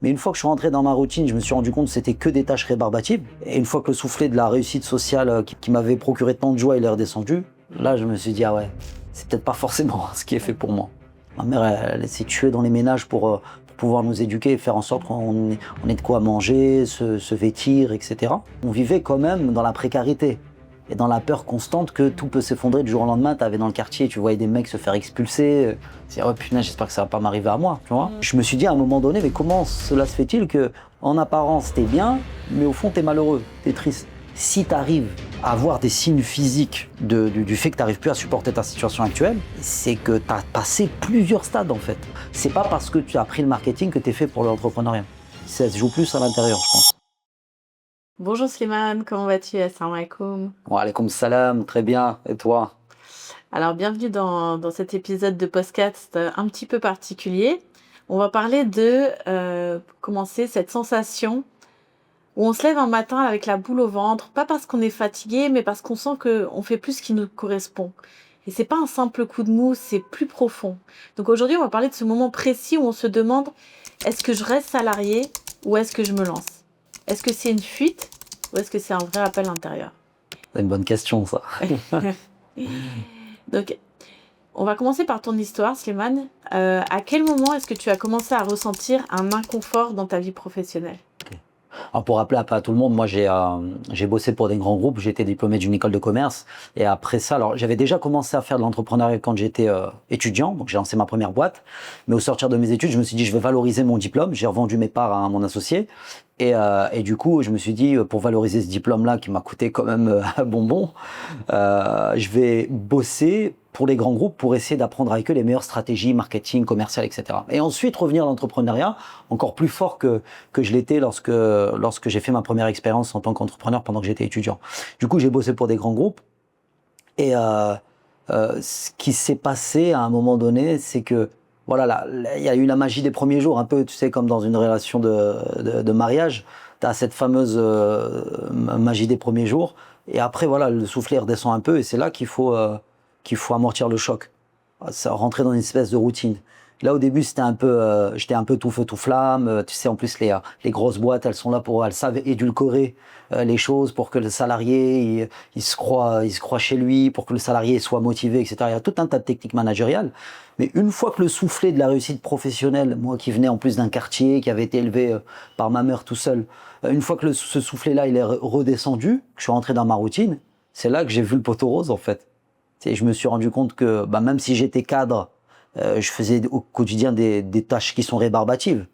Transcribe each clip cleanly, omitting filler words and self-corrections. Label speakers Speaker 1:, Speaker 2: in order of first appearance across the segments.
Speaker 1: Mais une fois que je suis rentré dans ma routine, je me suis rendu compte que c'était que des tâches rébarbatives. Et une fois que le soufflet de la réussite sociale qui m'avait procuré tant de joie, il est redescendu, là, je me suis dit, ah ouais, c'est peut-être pas forcément ce qui est fait pour moi. Ma mère, elle s'est tuée dans les ménages pour pouvoir nous éduquer et faire en sorte qu'on ait de quoi manger, se vêtir, etc. On vivait quand même dans la précarité et dans la peur constante que tout peut s'effondrer du jour au lendemain. T'avais dans le quartier, tu voyais des mecs se faire expulser. C'est oh putain, j'espère que ça va pas m'arriver à moi, tu vois. Je me suis dit à un moment donné, mais comment cela se fait-il que en apparence t'es bien, mais au fond t'es malheureux, t'es triste. Si t'arrives à avoir des signes physiques du fait que t'arrives plus à supporter ta situation actuelle, c'est que t'as passé plusieurs stades en fait. C'est pas parce que tu as appris le marketing que t'es fait pour l'entrepreneuriat. Ça se joue plus à l'intérieur, je pense.
Speaker 2: Bonjour Slimane, comment vas-tu? Assalamu alaikum.
Speaker 1: Wa alaykoum salam, très bien. Et toi?
Speaker 2: Alors bienvenue dans cet épisode de podcast un petit peu particulier. On va parler de commencer cette sensation où on se lève un matin avec la boule au ventre, pas parce qu'on est fatigué, mais parce qu'on sent qu'on fait plus ce qui nous correspond. Et c'est pas un simple coup de mou, c'est plus profond. Donc aujourd'hui, on va parler de ce moment précis où on se demande, est-ce que je reste salarié ou est-ce que je me lance? Est-ce que c'est une fuite ou est-ce que c'est un vrai appel intérieur?
Speaker 1: C'est une bonne question, ça.
Speaker 2: Donc, on va commencer par ton histoire, Slimane. À quel moment est-ce que tu as commencé à ressentir un inconfort dans ta vie professionnelle?
Speaker 1: Alors pour rappeler un peu à tout le monde, moi j'ai bossé pour des grands groupes, j'ai été diplômé d'une école de commerce et après ça, alors j'avais déjà commencé à faire de l'entrepreneuriat quand j'étais étudiant, donc j'ai lancé ma première boîte, mais au sortir de mes études, je me suis dit je vais valoriser mon diplôme, j'ai revendu mes parts à mon associé et du coup je me suis dit pour valoriser ce diplôme-là qui m'a coûté quand même un bonbon, je vais bosser pour les grands groupes pour essayer d'apprendre avec eux les meilleures stratégies marketing, commerciales, etc. Et ensuite revenir à l'entrepreneuriat encore plus fort que je l'étais lorsque j'ai fait ma première expérience en tant qu'entrepreneur pendant que j'étais étudiant. Du coup, j'ai bossé pour des grands groupes et ce qui s'est passé à un moment donné, c'est que voilà, là, il y a eu la magie des premiers jours, un peu, tu sais, comme dans une relation de mariage. Tu as cette fameuse magie des premiers jours et après, voilà, le soufflet redescend un peu et c'est là qu'il faut amortir le choc, ça rentrer dans une espèce de routine. Là au début c'était un peu, j'étais un peu tout feu tout flamme. Tu sais en plus les grosses boîtes elles sont là elles savent édulcorer les choses pour que le salarié il se croit chez lui, pour que le salarié soit motivé, etc. Il y a tout un tas de techniques managériales. Mais une fois que le soufflet de la réussite professionnelle, moi qui venais en plus d'un quartier qui avait été élevé par ma mère tout seul, une fois que ce soufflet là il est redescendu, que je suis rentré dans ma routine, c'est là que j'ai vu le poteau rose en fait. Et je me suis rendu compte que même si j'étais cadre, je faisais au quotidien des tâches qui sont rébarbatives.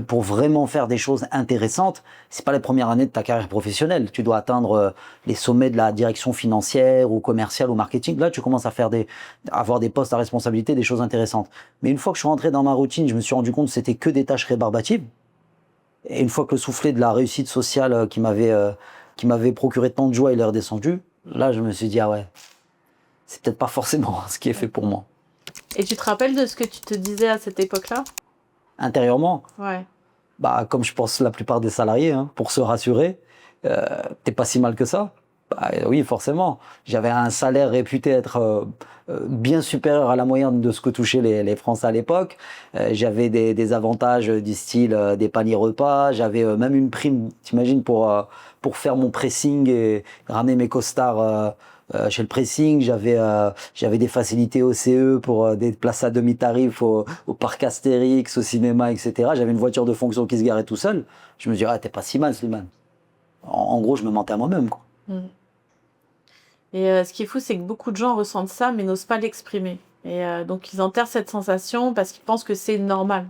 Speaker 1: Pour vraiment faire des choses intéressantes, c'est pas les premières années de ta carrière professionnelle. Tu dois atteindre les sommets de la direction financière ou commerciale ou marketing. Là, tu commences à avoir des postes à responsabilité, des choses intéressantes. Mais une fois que je suis rentré dans ma routine, je me suis rendu compte que c'était que des tâches rébarbatives. Et une fois que le soufflet de la réussite sociale qui m'avait procuré tant de joie, il est redescendu, là, je me suis dit, ah ouais, c'est peut-être pas forcément ce qui est fait pour moi.
Speaker 2: Et tu te rappelles de ce que tu te disais à cette époque-là?
Speaker 1: Intérieurement,
Speaker 2: Ouais.
Speaker 1: comme je pense la plupart des salariés, hein, pour se rassurer, t'es pas si mal que ça. Oui, forcément. J'avais un salaire réputé être bien supérieur à la moyenne de ce que touchaient les Français à l'époque. J'avais des avantages du style des paniers repas. J'avais même une prime, t'imagines, pour faire mon pressing et ramener mes costards chez le pressing. J'avais des facilités au CE pour des places à demi-tarif au parc Astérix, au cinéma, etc. J'avais une voiture de fonction qui se garait tout seul. Je me disais, ah, t'es pas si mal, Slimane. En gros, je me mentais à moi-même, quoi.
Speaker 2: Et ce qui est fou, c'est que beaucoup de gens ressentent ça, mais n'osent pas l'exprimer. Et donc, ils enterrent cette sensation parce qu'ils pensent que c'est normal.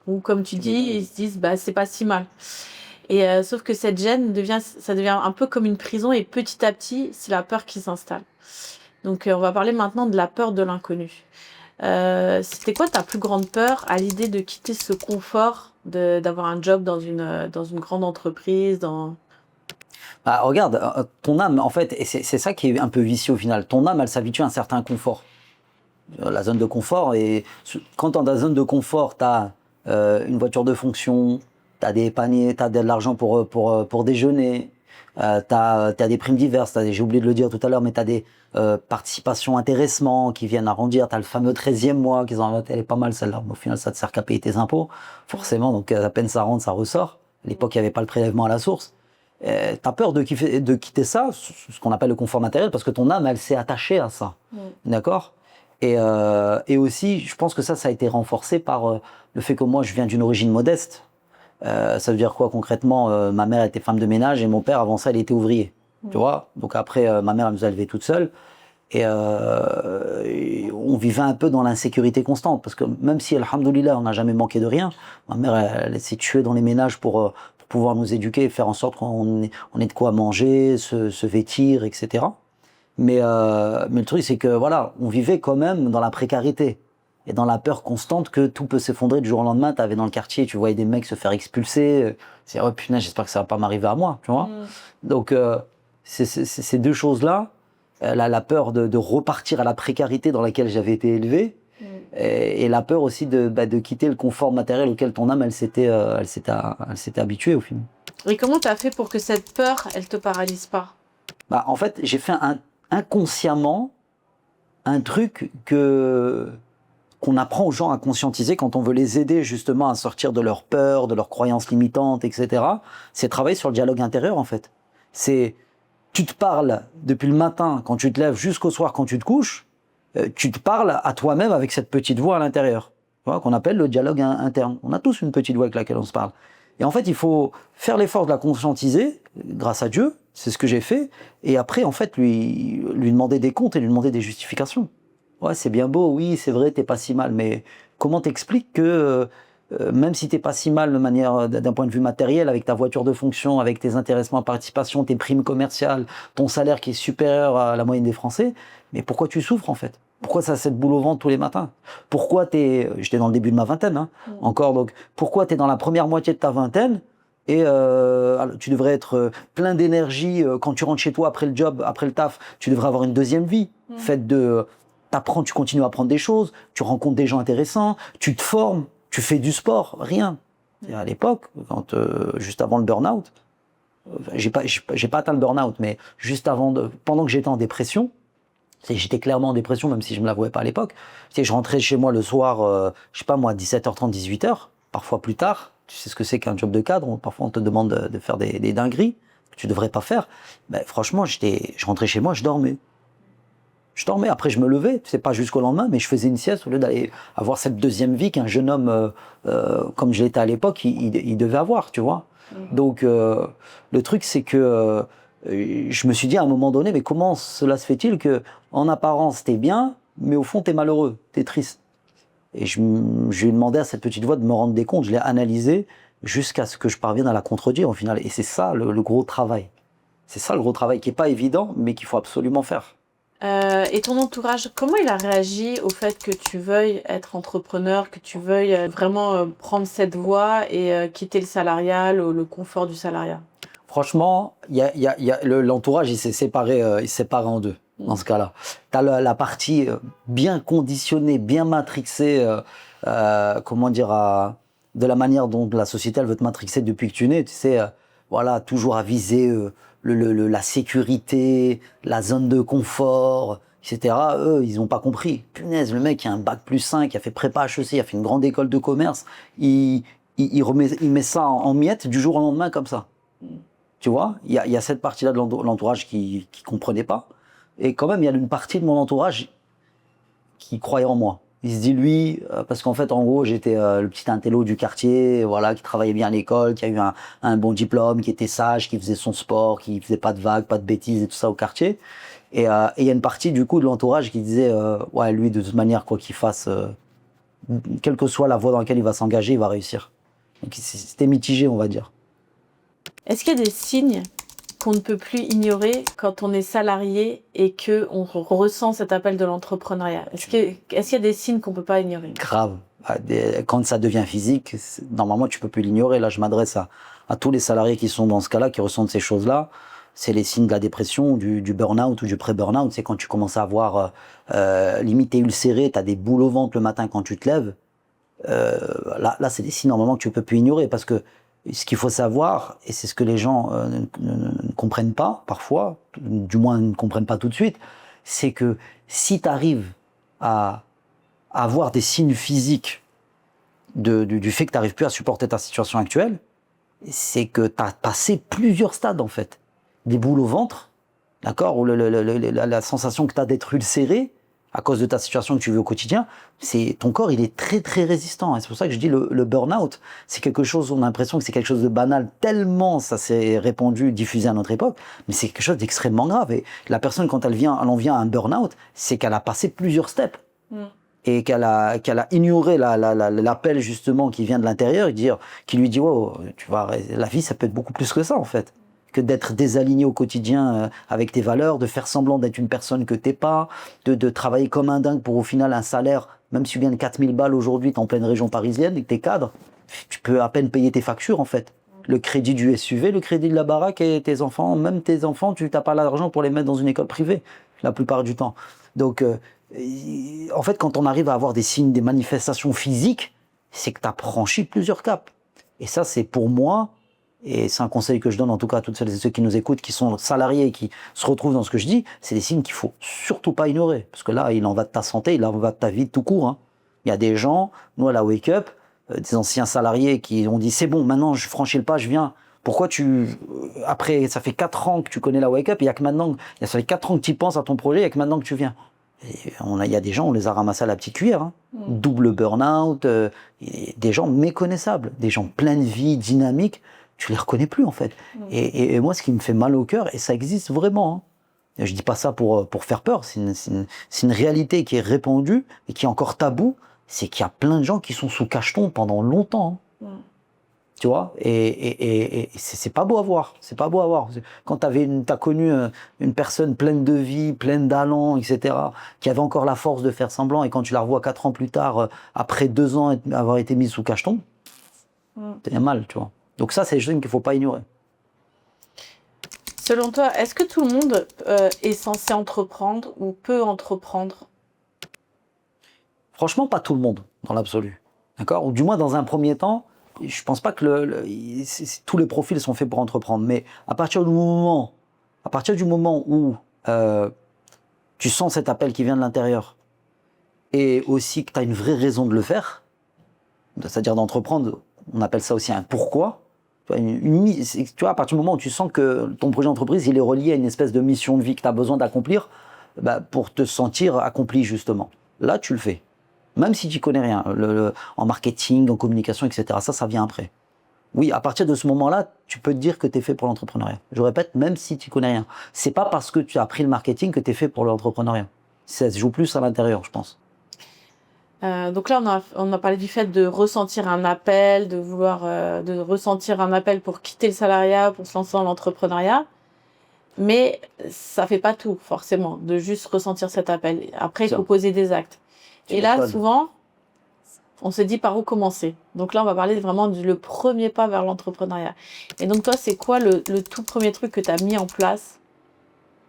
Speaker 2: Ou comme tu dis, ils se disent, bah, c'est pas si mal. Et sauf que cette gêne ça devient un peu comme une prison et petit à petit, c'est la peur qui s'installe. Donc, on va parler maintenant de la peur de l'inconnu. C'était quoi ta plus grande peur à l'idée de quitter ce confort d'avoir un job dans une grande entreprise,
Speaker 1: Regarde, ton âme, en fait, et c'est ça qui est un peu vicieux au final. Ton âme, elle s'habitue à un certain confort. La zone de confort, et quand dans ta zone de confort, tu as une voiture de fonction, tu as des paniers, tu as de l'argent pour déjeuner, T'as des primes diverses, j'ai oublié de le dire tout à l'heure, mais t'as des participations, intéressements qui viennent arrondir. T'as le fameux 13e mois qu'ils ont inventé, elle est pas mal celle-là. Au final, ça te sert qu'à payer tes impôts, forcément. Donc à peine ça rentre, ça ressort. À l'époque, il n'y avait pas le prélèvement à la source. T'as peur de quitter ça, ce qu'on appelle le confort matériel, parce que ton âme, elle s'est attachée à ça. D'accord? Et aussi, je pense que ça a été renforcé par le fait que moi, je viens d'une origine modeste. Ça veut dire quoi concrètement? Ma mère était femme de ménage et mon père, avant ça, il était ouvrier. Tu vois? Donc après, ma mère, elle nous a élevés toute seule. Et on vivait un peu dans l'insécurité constante. Parce que même si, alhamdoulilah, on n'a jamais manqué de rien, ma mère, elle s'est tuée dans les ménages pour pouvoir nous éduquer et faire en sorte qu'on ait de quoi manger, se vêtir, etc. Mais le truc, c'est que voilà, on vivait quand même dans la précarité et dans la peur constante que tout peut s'effondrer du jour au lendemain. T'avais dans le quartier, tu voyais des mecs se faire expulser. C'est oh punaise, j'espère que ça va pas m'arriver à moi, tu vois. Donc c'est ces deux choses-là, la peur de repartir à la précarité dans laquelle j'avais été élevé, et la peur aussi de quitter le confort matériel auquel ton âme elle s'était habituée au final.
Speaker 2: Et comment tu as fait pour que cette peur, elle te paralyse pas?
Speaker 1: Bah, en fait, j'ai fait inconsciemment un truc qu'on apprend aux gens à conscientiser quand on veut les aider justement à sortir de leur peur, de leurs croyances limitantes, etc. C'est travailler sur le dialogue intérieur en fait. Tu te parles depuis le matin quand tu te lèves jusqu'au soir quand tu te couches, tu te parles à toi-même avec cette petite voix à l'intérieur, tu vois, qu'on appelle le dialogue interne. On a tous une petite voix avec laquelle on se parle. Et en fait, il faut faire l'effort de la conscientiser, grâce à Dieu, c'est ce que j'ai fait, et après, en fait, lui demander des comptes et lui demander des justifications. Ouais, c'est bien beau, oui, c'est vrai, t'es pas si mal, mais comment t'expliques que même si t'es pas si mal de manière, d'un point de vue matériel, avec ta voiture de fonction, avec tes intéressements à participation, tes primes commerciales, ton salaire qui est supérieur à la moyenne des Français, mais pourquoi tu souffres en fait? Pourquoi ça a cette boule au ventre tous les matins? Pourquoi j'étais dans le début de ma vingtaine, hein, encore, donc pourquoi t'es dans la première moitié de ta vingtaine et tu devrais être plein d'énergie quand tu rentres chez toi après le job, après le taf, tu devrais avoir une deuxième vie, faite de t'apprends, tu continues à apprendre des choses, tu rencontres des gens intéressants, tu te formes, tu fais du sport, rien. Et à l'époque, quand juste avant le burn-out, j'ai pas atteint le burn-out, mais juste pendant que j'étais en dépression, j'étais clairement en dépression, même si je me l'avouais pas à l'époque. Je rentrais chez moi le soir, je sais pas moi, 17h30, 18h, parfois plus tard. Tu sais ce que c'est qu'un job de cadre, parfois on te demande de faire des dingueries que tu devrais pas faire. Ben, franchement, je rentrais chez moi, je dormais. Après je me levais, c'est pas jusqu'au lendemain, mais je faisais une sieste au lieu d'aller avoir cette deuxième vie qu'un jeune homme, comme je l'étais à l'époque, il devait avoir, tu vois. Donc le truc c'est que je me suis dit à un moment donné, mais comment cela se fait-il que en apparence t'es bien, mais au fond t'es malheureux, t'es triste. Et je lui ai demandé à cette petite voix de me rendre des comptes, je l'ai analysé jusqu'à ce que je parvienne à la contredire au final. Et c'est ça le gros travail. C'est ça le gros travail qui est pas évident, mais qu'il faut absolument faire.
Speaker 2: Et ton entourage, comment il a réagi au fait que tu veuilles être entrepreneur, que tu veuilles vraiment prendre cette voie et quitter le salarial ou le confort du salariat?
Speaker 1: Franchement, l'entourage, il s'est séparé en deux dans ce cas-là. Tu as la partie bien conditionnée, bien matrixée, comment dire, de la manière dont la société elle veut te matrixer depuis que tu nais. Tu sais, voilà, toujours à viser la sécurité, la zone de confort, etc. Eux, ils n'ont pas compris. Punaise, le mec qui a un bac+5, qui a fait prépa HEC, qui a fait une grande école de commerce, il met ça en miettes du jour au lendemain comme ça. Tu vois, il y a cette partie-là de l'entourage qui comprenait pas. Et quand même, il y a une partie de mon entourage qui croyait en moi. Il se dit, lui, parce qu'en fait, en gros, j'étais le petit intello du quartier, voilà, qui travaillait bien à l'école, qui a eu un bon diplôme, qui était sage, qui faisait son sport, qui faisait pas de vagues, pas de bêtises et tout ça au quartier. Et il y a une partie, du coup, de l'entourage qui disait, ouais, lui, de toute manière, quoi qu'il fasse, quelle que soit la voie dans laquelle il va s'engager, il va réussir. Donc, c'était mitigé, on va dire.
Speaker 2: Est-ce qu'il y a des signes qu'on ne peut plus ignorer quand on est salarié et qu'on ressent cet appel de l'entrepreneuriat? Est-ce qu'il y a des signes qu'on ne peut pas ignorer?
Speaker 1: Grave. Quand ça devient physique, normalement, tu peux plus l'ignorer. Là, je m'adresse à tous les salariés qui sont dans ce cas-là, qui ressentent ces choses-là. C'est les signes de la dépression, du burn-out ou du pré-burn-out. C'est quand tu commences à avoir limite t'es ulcéré, tu as des boules au ventre le matin quand tu te lèves. Là, c'est des signes normalement que tu peux plus ignorer parce que ce qu'il faut savoir, et c'est ce que les gens ne comprennent pas parfois, du moins ne comprennent pas tout de suite, c'est que si tu arrives à avoir des signes physiques du fait que tu n'arrives plus à supporter ta situation actuelle, c'est que tu as passé plusieurs stades en fait. Des boules au ventre, d'accord, ou la sensation que tu as d'être ulcéré à cause de ta situation que tu vis au quotidien, ton corps il est très très résistant. Et c'est pour ça que je dis le burn-out, c'est quelque chose, on a l'impression que c'est quelque chose de banal, tellement ça s'est répandu, diffusé à notre époque, mais c'est quelque chose d'extrêmement grave. Et la personne, quand elle en vient à un burn-out, c'est qu'elle a passé plusieurs steps. Et qu'elle a ignoré l'appel justement qui vient de l'intérieur, qui lui dit wow, la vie ça peut être beaucoup plus que ça en fait, que d'être désaligné au quotidien avec tes valeurs, de faire semblant d'être une personne que t'es pas, de travailler comme un dingue pour au final un salaire, même si tu gagnes 4000 balles aujourd'hui, t'es en pleine région parisienne et que t'es cadre, tu peux à peine payer tes factures en fait. Le crédit du SUV, le crédit de la baraque et tes enfants, tu n'as pas l'argent pour les mettre dans une école privée la plupart du temps. Donc en fait, quand on arrive à avoir des signes, des manifestations physiques, c'est que tu as franchi plusieurs caps. Et ça, c'est pour moi, et c'est un conseil que je donne en tout cas à toutes celles et ceux qui nous écoutent, qui sont salariés et qui se retrouvent dans ce que je dis, c'est des signes qu'il faut surtout pas ignorer. Parce que là, il en va de ta santé, il en va de ta vie tout court. Il y a des gens, nous à la Wake Up, des anciens salariés qui ont dit c'est bon, maintenant je franchis le pas, je viens. Pourquoi après, ça fait 4 ans que tu connais la Wake Up, ça fait 4 ans que tu penses à ton projet, il n'y a que maintenant que tu viens. Il y a des gens, on les a ramassés à la petite cuillère, double burn-out, des gens méconnaissables, des gens pleins de vie, dynamiques, tu les reconnais plus en fait. Et moi, ce qui me fait mal au cœur, et ça existe vraiment, je dis pas ça pour faire peur, c'est une réalité qui est répandue et qui est encore taboue, c'est qu'il y a plein de gens qui sont sous cacheton pendant longtemps. Tu vois, et c'est pas beau à voir, c'est pas beau à voir. Quand t'as connu une personne pleine de vie, pleine d'allant, etc., qui avait encore la force de faire semblant, et quand tu la revois 4 ans plus tard, après 2 ans avoir été mise sous cacheton, t'as mal, tu vois. Donc ça, c'est des choses qu'il faut pas ignorer.
Speaker 2: Selon toi, est-ce que tout le monde est censé entreprendre ou peut entreprendre?
Speaker 1: Franchement, pas tout le monde, dans l'absolu. D'accord ? Ou du moins, dans un premier temps, je pense pas que tous les profils sont faits pour entreprendre, mais à partir du moment où tu sens cet appel qui vient de l'intérieur et aussi que tu as une vraie raison de le faire, c'est-à-dire d'entreprendre, on appelle ça aussi un pourquoi. Tu vois, à partir du moment où tu sens que ton projet d'entreprise il est relié à une espèce de mission de vie que tu as besoin d'accomplir pour te sentir accompli justement. Là, tu le fais. Même si tu n'y connais rien, en marketing, en communication, etc. Ça vient après. Oui, à partir de ce moment-là, tu peux te dire que tu es fait pour l'entrepreneuriat. Je répète, même si tu ne connais rien. C'est pas parce que tu as appris le marketing que tu es fait pour l'entrepreneuriat. Ça se joue plus à l'intérieur, je pense.
Speaker 2: Donc là, on a parlé du fait de ressentir un appel, de ressentir un appel pour quitter le salariat, pour se lancer dans l'entrepreneuriat. Mais ça ne fait pas tout, forcément, de juste ressentir cet appel. Après, il faut poser des actes. Et là, souvent, on se dit par où commencer. Donc là, on va parler vraiment le premier pas vers l'entrepreneuriat. Et donc toi, c'est quoi le tout premier truc que tu as mis en place,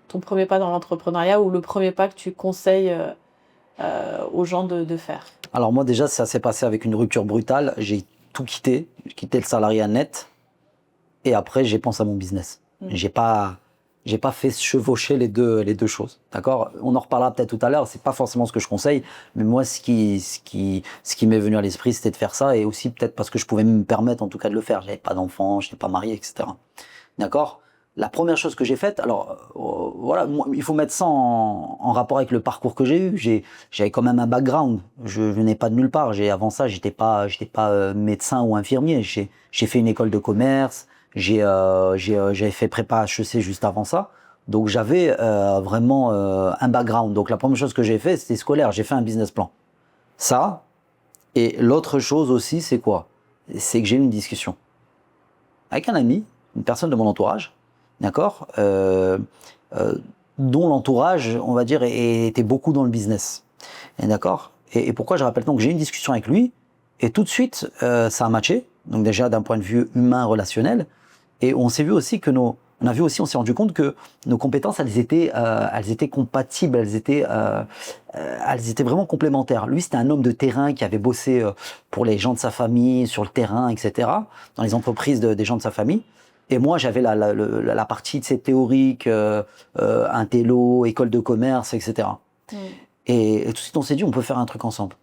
Speaker 2: ton premier pas dans l'entrepreneuriat ou le premier pas que tu conseilles aux gens de faire?
Speaker 1: Alors moi déjà, ça s'est passé avec une rupture brutale. J'ai tout quitté. J'ai quitté le salariat net. Et après, j'ai pensé à mon business. J'ai pas fait chevaucher les deux choses, d'accord ? On en reparlera peut-être tout à l'heure, c'est pas forcément ce que je conseille, mais moi, ce qui m'est venu à l'esprit, c'était de faire ça, et aussi peut-être parce que je pouvais me permettre en tout cas de le faire. J'avais pas d'enfant, je n'étais pas marié, etc. D'accord ? La première chose que j'ai faite, alors voilà, il faut mettre ça en rapport avec le parcours que j'ai eu. J'avais quand même un background. Je venais pas de nulle part. Avant ça, j'étais pas médecin ou infirmier. J'ai fait une école de commerce. J'avais fait prépa HEC juste avant ça, donc j'avais vraiment un background. Donc la première chose que j'ai fait, c'était scolaire, j'ai fait un business plan. Ça, et l'autre chose aussi, c'est quoi ? C'est que j'ai eu une discussion avec un ami, une personne de mon entourage, d'accord, dont l'entourage, on va dire, était beaucoup dans le business. D'accord ? Et pourquoi je rappelle donc que j'ai eu une discussion avec lui, et tout de suite, ça a matché, donc déjà d'un point de vue humain, relationnel. Et on s'est vu aussi que On a vu aussi, on s'est rendu compte que nos compétences, elles étaient compatibles, elles étaient vraiment complémentaires. Lui, c'était un homme de terrain qui avait bossé pour les gens de sa famille, sur le terrain, etc., dans les entreprises des gens de sa famille. Et moi, j'avais la partie de ces théoriques, intello, école de commerce, etc. Et tout de suite, on s'est dit, on peut faire un truc ensemble.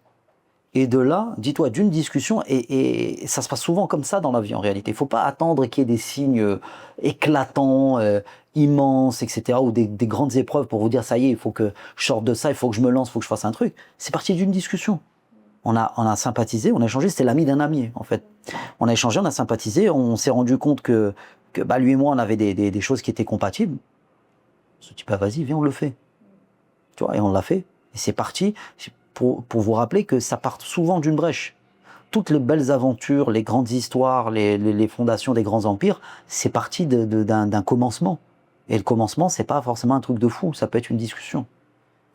Speaker 1: Et de là, dis-toi, d'une discussion, et ça se passe souvent comme ça dans la vie en réalité. Il ne faut pas attendre qu'il y ait des signes éclatants, immenses, etc., ou des grandes épreuves pour vous dire, ça y est, il faut que je sorte de ça, il faut que je me lance, il faut que je fasse un truc. C'est parti d'une discussion. On a sympathisé, on a échangé, c'était l'ami d'un ami, en fait. On a échangé, on a sympathisé, on s'est rendu compte que lui et moi, on avait des choses qui étaient compatibles. On se dit, bah vas-y, viens, on le fait. Tu vois, et on l'a fait. Et c'est parti. Pour vous rappeler que ça part souvent d'une brèche. Toutes les belles aventures, les grandes histoires, les fondations des grands empires, c'est parti d'un commencement. Et le commencement, c'est pas forcément un truc de fou, ça peut être une discussion.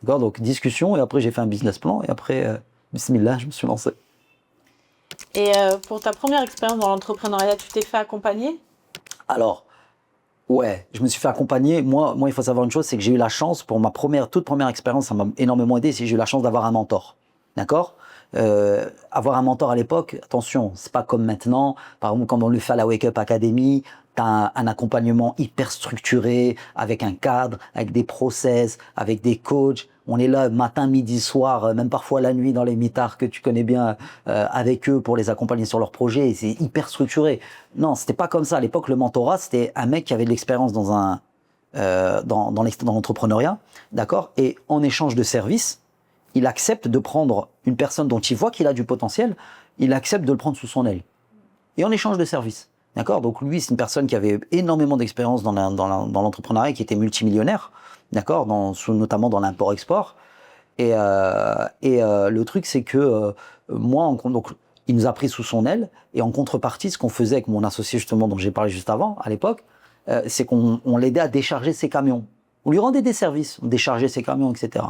Speaker 1: D'accord ? Donc discussion, et après j'ai fait un business plan, et après, bismillah, je me suis lancé.
Speaker 2: Et pour ta première expérience dans l'entrepreneuriat, tu t'es fait accompagner ?
Speaker 1: Alors, ouais, je me suis fait accompagner. Moi, il faut savoir une chose, c'est que j'ai eu la chance, pour ma toute première expérience, ça m'a énormément aidé, c'est que j'ai eu la chance d'avoir un mentor. D'accord ? Avoir un mentor à l'époque, attention, c'est pas comme maintenant. Par exemple, quand on le fait à la Wake Up Academy, t'as un accompagnement hyper structuré, avec un cadre, avec des process, avec des coachs. On est là matin, midi, soir, même parfois la nuit dans les mitards que tu connais bien, avec eux pour les accompagner sur leurs projets. Et c'est hyper structuré. Non, c'était pas comme ça. À l'époque, le mentorat, c'était un mec qui avait de l'expérience dans l'entrepreneuriat, d'accord ? Et en échange de services, il accepte de prendre une personne dont il voit qu'il a du potentiel, il accepte de le prendre sous son aile. Et en échange de services. D'accord ? Donc lui, c'est une personne qui avait énormément d'expérience dans l'entrepreneuriat, qui était multimillionnaire, d'accord ? Notamment dans l'import-export. Et le truc, c'est que donc, il nous a pris sous son aile, et en contrepartie, ce qu'on faisait avec mon associé, justement, dont j'ai parlé juste avant, à l'époque, c'est qu'on l'aidait à décharger ses camions. On lui rendait des services, on déchargeait ses camions, etc.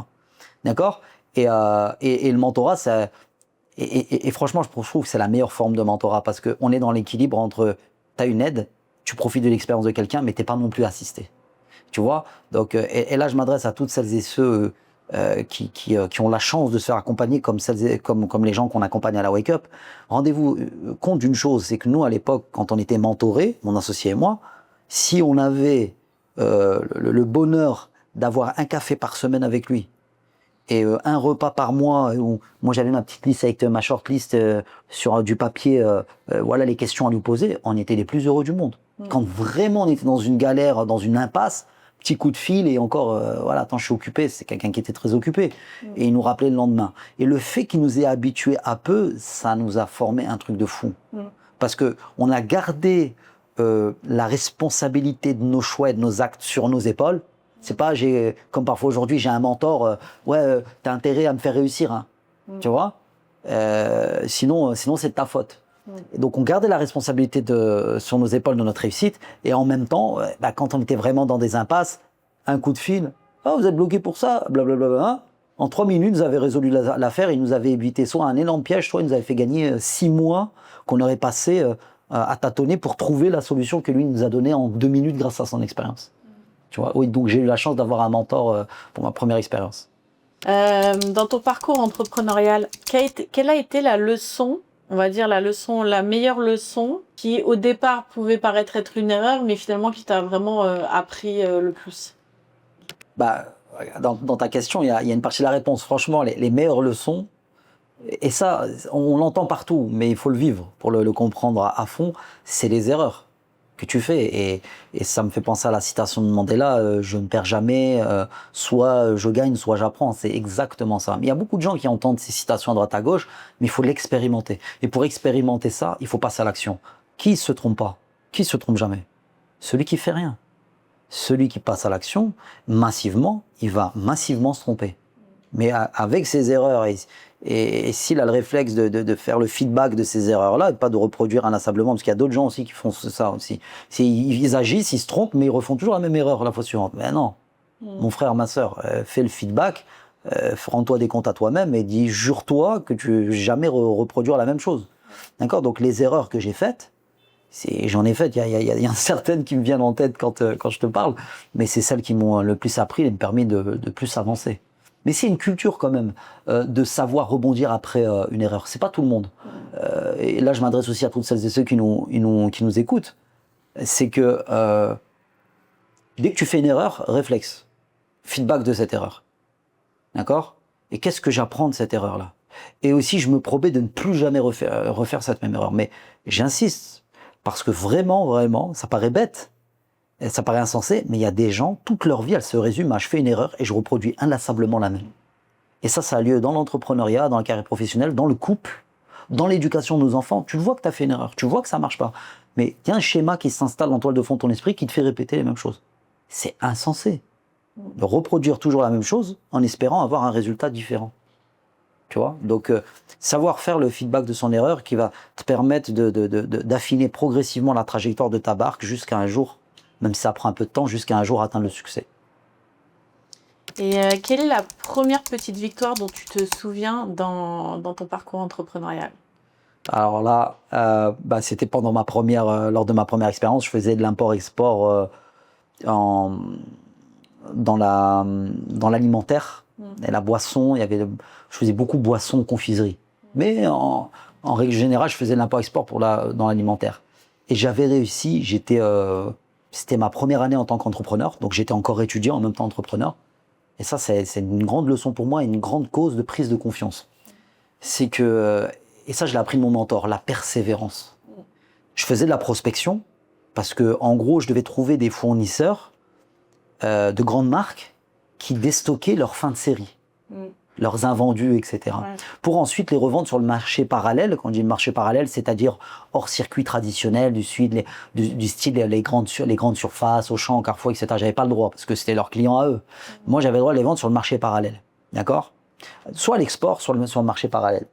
Speaker 1: D'accord ? Et le mentorat, et franchement, je trouve que c'est la meilleure forme de mentorat, parce qu'on est dans l'équilibre entre, tu as une aide, tu profites de l'expérience de quelqu'un, mais tu n'es pas non plus assisté. Tu vois ? Donc, et là, je m'adresse à toutes celles et ceux qui ont la chance de se faire accompagner comme les gens qu'on accompagne à la Wake Up. Rendez-vous compte d'une chose, c'est que nous, à l'époque, quand on était mentorés, mon associé et moi, si on avait le bonheur d'avoir un café par semaine avec lui, et un repas par mois, où moi j'avais ma petite liste avec ma shortlist sur du papier, voilà les questions à lui poser, on était les plus heureux du monde. Quand vraiment on était dans une galère, dans une impasse, petit coup de fil, et encore, voilà, attends, je suis occupé, c'est quelqu'un qui était très occupé, et il nous rappelait le lendemain. Et le fait qu'il nous ait habitués à peu, ça nous a formé un truc de fou. Parce que on a gardé la responsabilité de nos choix et de nos actes sur nos épaules. C'est pas, comme parfois aujourd'hui, j'ai un mentor, t'as intérêt à me faire réussir, hein. Tu vois, sinon c'est de ta faute. Et donc on gardait la responsabilité sur nos épaules de notre réussite, et en même temps, quand on était vraiment dans des impasses, un coup de fil, vous êtes bloqué pour ça, blablabla, hein. En 3 minutes, vous avez résolu l'affaire, il nous avait évité soit un énorme piège, soit il nous avait fait gagner 6 mois qu'on aurait passé à tâtonner pour trouver la solution que lui nous a donnée en 2 minutes grâce à son expérience. Tu vois, oui, donc j'ai eu la chance d'avoir un mentor pour ma première expérience.
Speaker 2: Dans ton parcours entrepreneurial, quelle a été la leçon, on va dire la meilleure leçon, qui au départ pouvait paraître être une erreur, mais finalement qui t'a vraiment appris le plus ?
Speaker 1: Dans ta question, il y a une partie de la réponse. Franchement, les meilleures leçons, et ça, on l'entend partout, mais il faut le vivre pour le comprendre à fond, c'est les erreurs que tu fais. Et ça me fait penser à la citation de Mandela, je ne perds jamais, soit je gagne, soit j'apprends. C'est exactement ça. Mais il y a beaucoup de gens qui entendent ces citations à droite à gauche, mais il faut l'expérimenter. Et pour expérimenter ça, il faut passer à l'action. Qui se trompe pas? Qui se trompe jamais? Celui qui fait rien. Celui qui passe à l'action, massivement, il va massivement se tromper. Mais avec ses erreurs, et s'il a le réflexe de faire le feedback de ces erreurs-là, et pas de reproduire inlassablement, parce qu'il y a d'autres gens aussi qui font ça aussi. Ils agissent, ils se trompent, mais ils refont toujours la même erreur la fois suivante. Mais non, mon frère, ma sœur, fais le feedback, rends-toi des comptes à toi-même et dis, jure-toi que tu ne vas jamais reproduire la même chose. D'accord ? Donc les erreurs que j'ai faites, J'en ai fait, il y a certaines qui me viennent en tête quand je te parle, mais c'est celles qui m'ont le plus appris et me permis de plus avancer. Mais c'est une culture quand même, de savoir rebondir après une erreur. C'est pas tout le monde. Et là, je m'adresse aussi à toutes celles et ceux qui nous écoutent. C'est que dès que tu fais une erreur, réflexe, feedback de cette erreur. D'accord? Et qu'est-ce que j'apprends de cette erreur-là? Et aussi, je me promets de ne plus jamais refaire cette même erreur. Mais j'insiste, parce que vraiment, ça paraît bête, ça paraît insensé, mais il y a des gens, toute leur vie, elle se résume à je fais une erreur et je reproduis inlassablement la même. Et ça a lieu dans l'entrepreneuriat, dans la carrière professionnelle, dans le couple, dans l'éducation de nos enfants. Tu vois que tu as fait une erreur, tu vois que ça marche pas. Mais il y a un schéma qui s'installe en toile de fond de ton esprit qui te fait répéter les mêmes choses. C'est insensé de reproduire toujours la même chose en espérant avoir un résultat différent. Tu vois? Donc, savoir faire le feedback de son erreur qui va te permettre d'affiner progressivement la trajectoire de ta barque jusqu'à un jour, même si ça prend un peu de temps, jusqu'à un jour atteindre le succès.
Speaker 2: Et quelle est la première petite victoire dont tu te souviens dans ton parcours entrepreneurial?
Speaker 1: Alors là, c'était pendant lors de ma première expérience, je faisais de l'import-export dans l'alimentaire. Et la boisson, je faisais beaucoup boisson, confiserie. Mais en règle générale, je faisais de l'import-export dans l'alimentaire. Et j'avais réussi, c'était ma première année en tant qu'entrepreneur, donc j'étais encore étudiant en même temps entrepreneur. Et ça, c'est une grande leçon pour moi et une grande cause de prise de confiance. C'est que, et ça je l'ai appris de mon mentor, la persévérance. Je faisais de la prospection, parce que en gros, je devais trouver des fournisseurs de grandes marques qui déstockaient leurs fins de série, leurs invendus, etc. Ouais. Pour ensuite les revendre sur le marché parallèle. Quand je dis marché parallèle, c'est-à-dire hors circuit traditionnel, du style les grandes surfaces, Auchan, Carrefour, etc. J'avais pas le droit parce que c'était leurs clients à eux. Moi, j'avais le droit de les vendre sur le marché parallèle. D'accord? Soit l'export, soit le marché parallèle.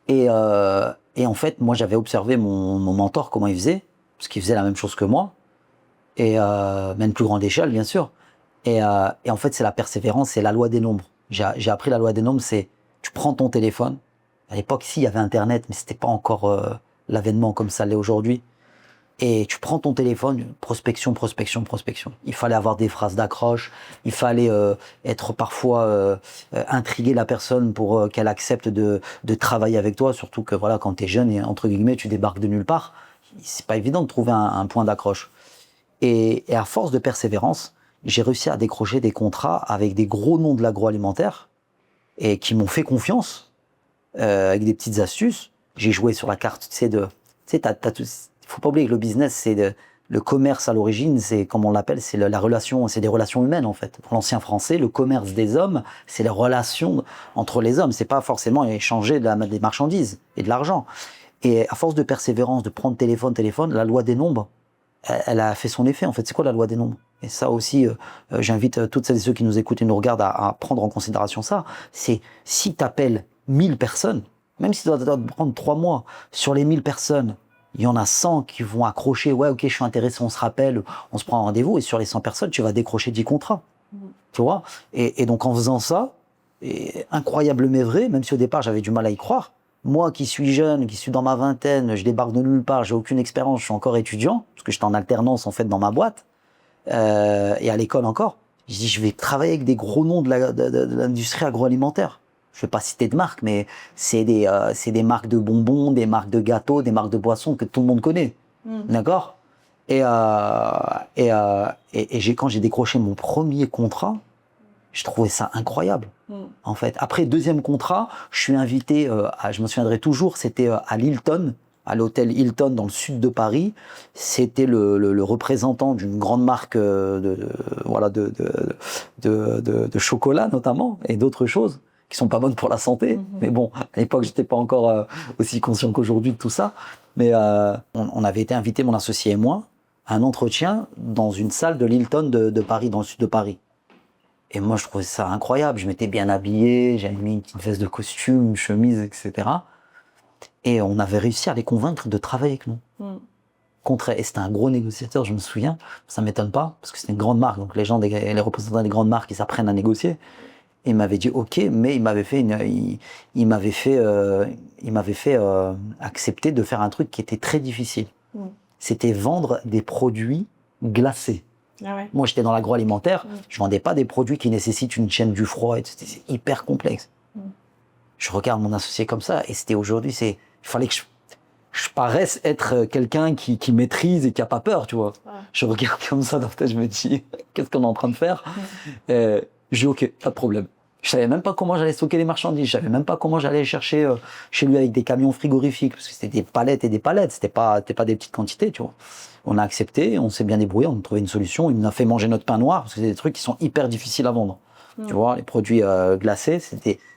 Speaker 1: Et en fait, moi, j'avais observé mon mentor, comment il faisait, parce qu'il faisait la même chose que moi, et même plus grande échelle, bien sûr. Et en fait, c'est la persévérance, c'est la loi des nombres. J'ai appris la loi des nombres, c'est tu prends ton téléphone. À l'époque, si, il y avait Internet, mais c'était pas encore l'avènement comme ça l'est aujourd'hui. Et tu prends ton téléphone, prospection. Il fallait avoir des phrases d'accroche, il fallait être parfois intriguer la personne pour qu'elle accepte de travailler avec toi, surtout que voilà, quand tu es jeune et entre guillemets, tu débarques de nulle part, c'est pas évident de trouver un point d'accroche. Et à force de persévérance, j'ai réussi à décrocher des contrats avec des gros noms de l'agroalimentaire et qui m'ont fait confiance avec des petites astuces. J'ai joué sur la carte, faut pas oublier que le business, c'est le commerce à l'origine, c'est comme on l'appelle, c'est la relation, c'est des relations humaines en fait. Pour l'ancien français, le commerce des hommes, c'est les relations entre les hommes. C'est pas forcément échanger des marchandises et de l'argent. Et à force de persévérance, de prendre téléphone, la loi des nombres, elle a fait son effet en fait. C'est quoi la loi des nombres? Et ça aussi, j'invite toutes celles et ceux qui nous écoutent et nous regardent à prendre en considération ça. C'est si tu appelles 1000 personnes, même si ça doit te prendre 3 mois, sur les 1000 personnes, il y en a 100 qui vont accrocher, ouais, ok, je suis intéressé, on se rappelle, on se prend un rendez-vous, et sur les 100 personnes, tu vas décrocher 10 contrats. Tu vois? Et donc en faisant ça, incroyable mais vrai, même si au départ j'avais du mal à y croire, moi qui suis jeune, qui suis dans ma vingtaine, je débarque de nulle part, j'ai aucune expérience, je suis encore étudiant, parce que j'étais en alternance en fait dans ma boîte, et à l'école encore, je dis je vais travailler avec des gros noms de l'industrie agroalimentaire. Je ne vais pas citer de marques, mais c'est des marques de bonbons, des marques de gâteaux, des marques de boissons que tout le monde connaît. D'accord? Et quand j'ai décroché mon premier contrat, je trouvais ça incroyable. En fait, après deuxième contrat, je suis invité, je me souviendrai toujours, c'était à l'Hilton, à l'hôtel Hilton dans le sud de Paris. C'était le représentant d'une grande marque de chocolat notamment et d'autres choses qui sont pas bonnes pour la santé. Mais bon, à l'époque, j'étais pas encore aussi conscient qu'aujourd'hui de tout ça. Mais on avait été invité, mon associé et moi, à un entretien dans une salle de l'Hilton de Paris, dans le sud de Paris. Et moi, je trouvais ça incroyable. Je m'étais bien habillé, j'avais mis une petite veste de costume, une chemise, etc. Et on avait réussi à les convaincre de travailler avec nous. Et c'était un gros négociateur, je me souviens. Ça m'étonne pas, parce que c'était une grande marque. Donc les représentants des grandes marques, ils apprennent à négocier. Et il m'avait dit OK, mais il m'avait fait accepter de faire un truc qui était très difficile. c'était vendre des produits glacés.
Speaker 2: Ah ouais.
Speaker 1: Moi, j'étais dans l'agroalimentaire, je vendais pas des produits qui nécessitent une chaîne du froid, c'est hyper complexe. Je regarde mon associé comme ça, et c'était aujourd'hui, il fallait que je paraisse être quelqu'un qui maîtrise et qui a pas peur, tu vois.
Speaker 2: Ouais.
Speaker 1: Je regarde comme ça dans la tête, je me dis, qu'est-ce qu'on est en train de faire? Je dis, ok, pas de problème. Je savais même pas comment j'allais stocker les marchandises, je savais même pas comment j'allais chercher chez lui avec des camions frigorifiques, parce que c'était des palettes et des palettes, c'était pas des petites quantités, tu vois. On a accepté, on s'est bien débrouillé, on a trouvé une solution, il nous a fait manger notre pain noir, parce que c'est des trucs qui sont hyper difficiles à vendre. Tu vois, les produits glacés,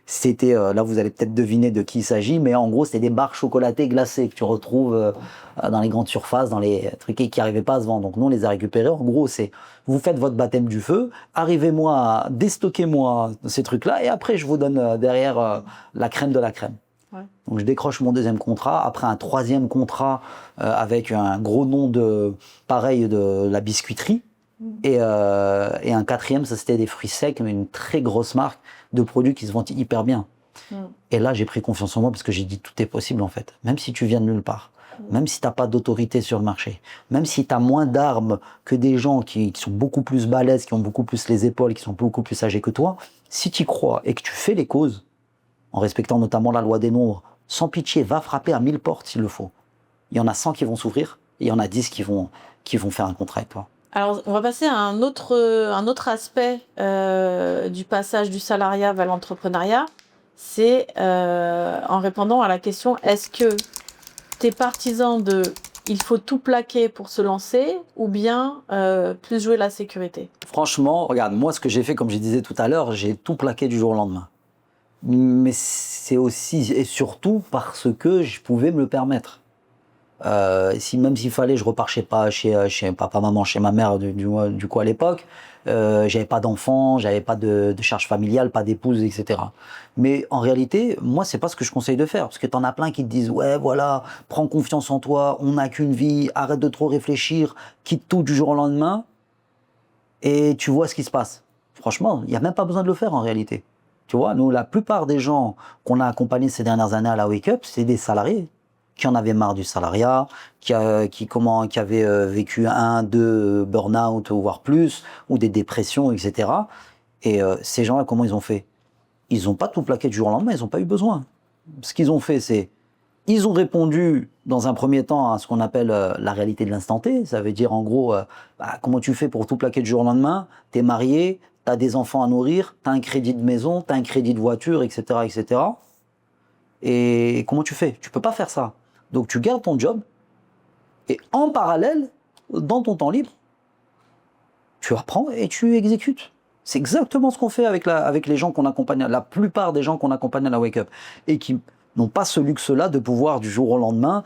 Speaker 1: c'était là vous allez peut-être deviner de qui il s'agit, mais en gros c'était des barres chocolatées glacées que tu retrouves dans les grandes surfaces, dans les trucs qui n'arrivaient pas à se vendre. Donc nous on les a récupérés. En gros c'est vous faites votre baptême du feu, arrivez-moi, déstockez-moi ces trucs-là et après je vous donne derrière la crème de la crème.
Speaker 2: Ouais.
Speaker 1: Donc je décroche mon deuxième contrat, après un troisième contrat avec un gros nom de pareil de la biscuiterie. Et un quatrième, ça c'était des fruits secs, mais une très grosse marque de produits qui se vendent hyper bien. Et là, j'ai pris confiance en moi parce que j'ai dit tout est possible en fait. Même si tu viens de nulle part, même si tu n'as pas d'autorité sur le marché, même si tu as moins d'armes que des gens qui sont beaucoup plus balèzes, qui ont beaucoup plus les épaules, qui sont beaucoup plus âgés que toi, si tu y crois et que tu fais les causes, en respectant notamment la loi des nombres, sans pitié, va frapper à 1000 portes s'il le faut. Il y en a 100 qui vont s'ouvrir et il y en a 10 qui vont faire un contrat avec toi.
Speaker 2: Alors, on va passer à un autre aspect du passage du salariat vers l'entrepreneuriat. C'est en répondant à la question, est-ce que tu es partisan de il faut tout plaquer pour se lancer ou bien plus jouer la sécurité?
Speaker 1: Franchement, regarde, moi ce que j'ai fait, comme je disais tout à l'heure, j'ai tout plaqué du jour au lendemain. Mais c'est aussi et surtout parce que je pouvais me le permettre. Même s'il fallait, je repars chez papa, maman, chez ma mère du coup à l'époque. J'avais pas d'enfants, j'avais pas de charge familiale, pas d'épouse, etc. Mais en réalité, moi, c'est pas ce que je conseille de faire, parce que t'en as plein qui te disent ouais, voilà, prends confiance en toi, on n'a qu'une vie, arrête de trop réfléchir, quitte tout du jour au lendemain, et tu vois ce qui se passe. Franchement, il y a même pas besoin de le faire en réalité. Tu vois, nous, la plupart des gens qu'on a accompagnés ces dernières années à la Wake Up, c'est des salariés qui en avaient marre du salariat, qui avaient vécu 1, 2 burn-out, voire plus, ou des dépressions, etc. Et ces gens-là, comment ils ont fait? Ils n'ont pas tout plaqué du jour au lendemain, ils n'ont pas eu besoin. Ce qu'ils ont fait, c'est ils ont répondu dans un premier temps à ce qu'on appelle la réalité de l'instant T. Ça veut dire en gros, comment tu fais pour tout plaquer du jour au lendemain? T'es marié, t'as des enfants à nourrir, t'as un crédit de maison, t'as un crédit de voiture, etc., etc. Et comment tu fais? Tu peux pas faire ça. Donc tu gardes ton job et en parallèle, dans ton temps libre, tu apprends et tu exécutes. C'est exactement ce qu'on fait avec les gens qu'on accompagne, la plupart des gens qu'on accompagne à la Wake Up et qui n'ont pas ce luxe-là de pouvoir du jour au lendemain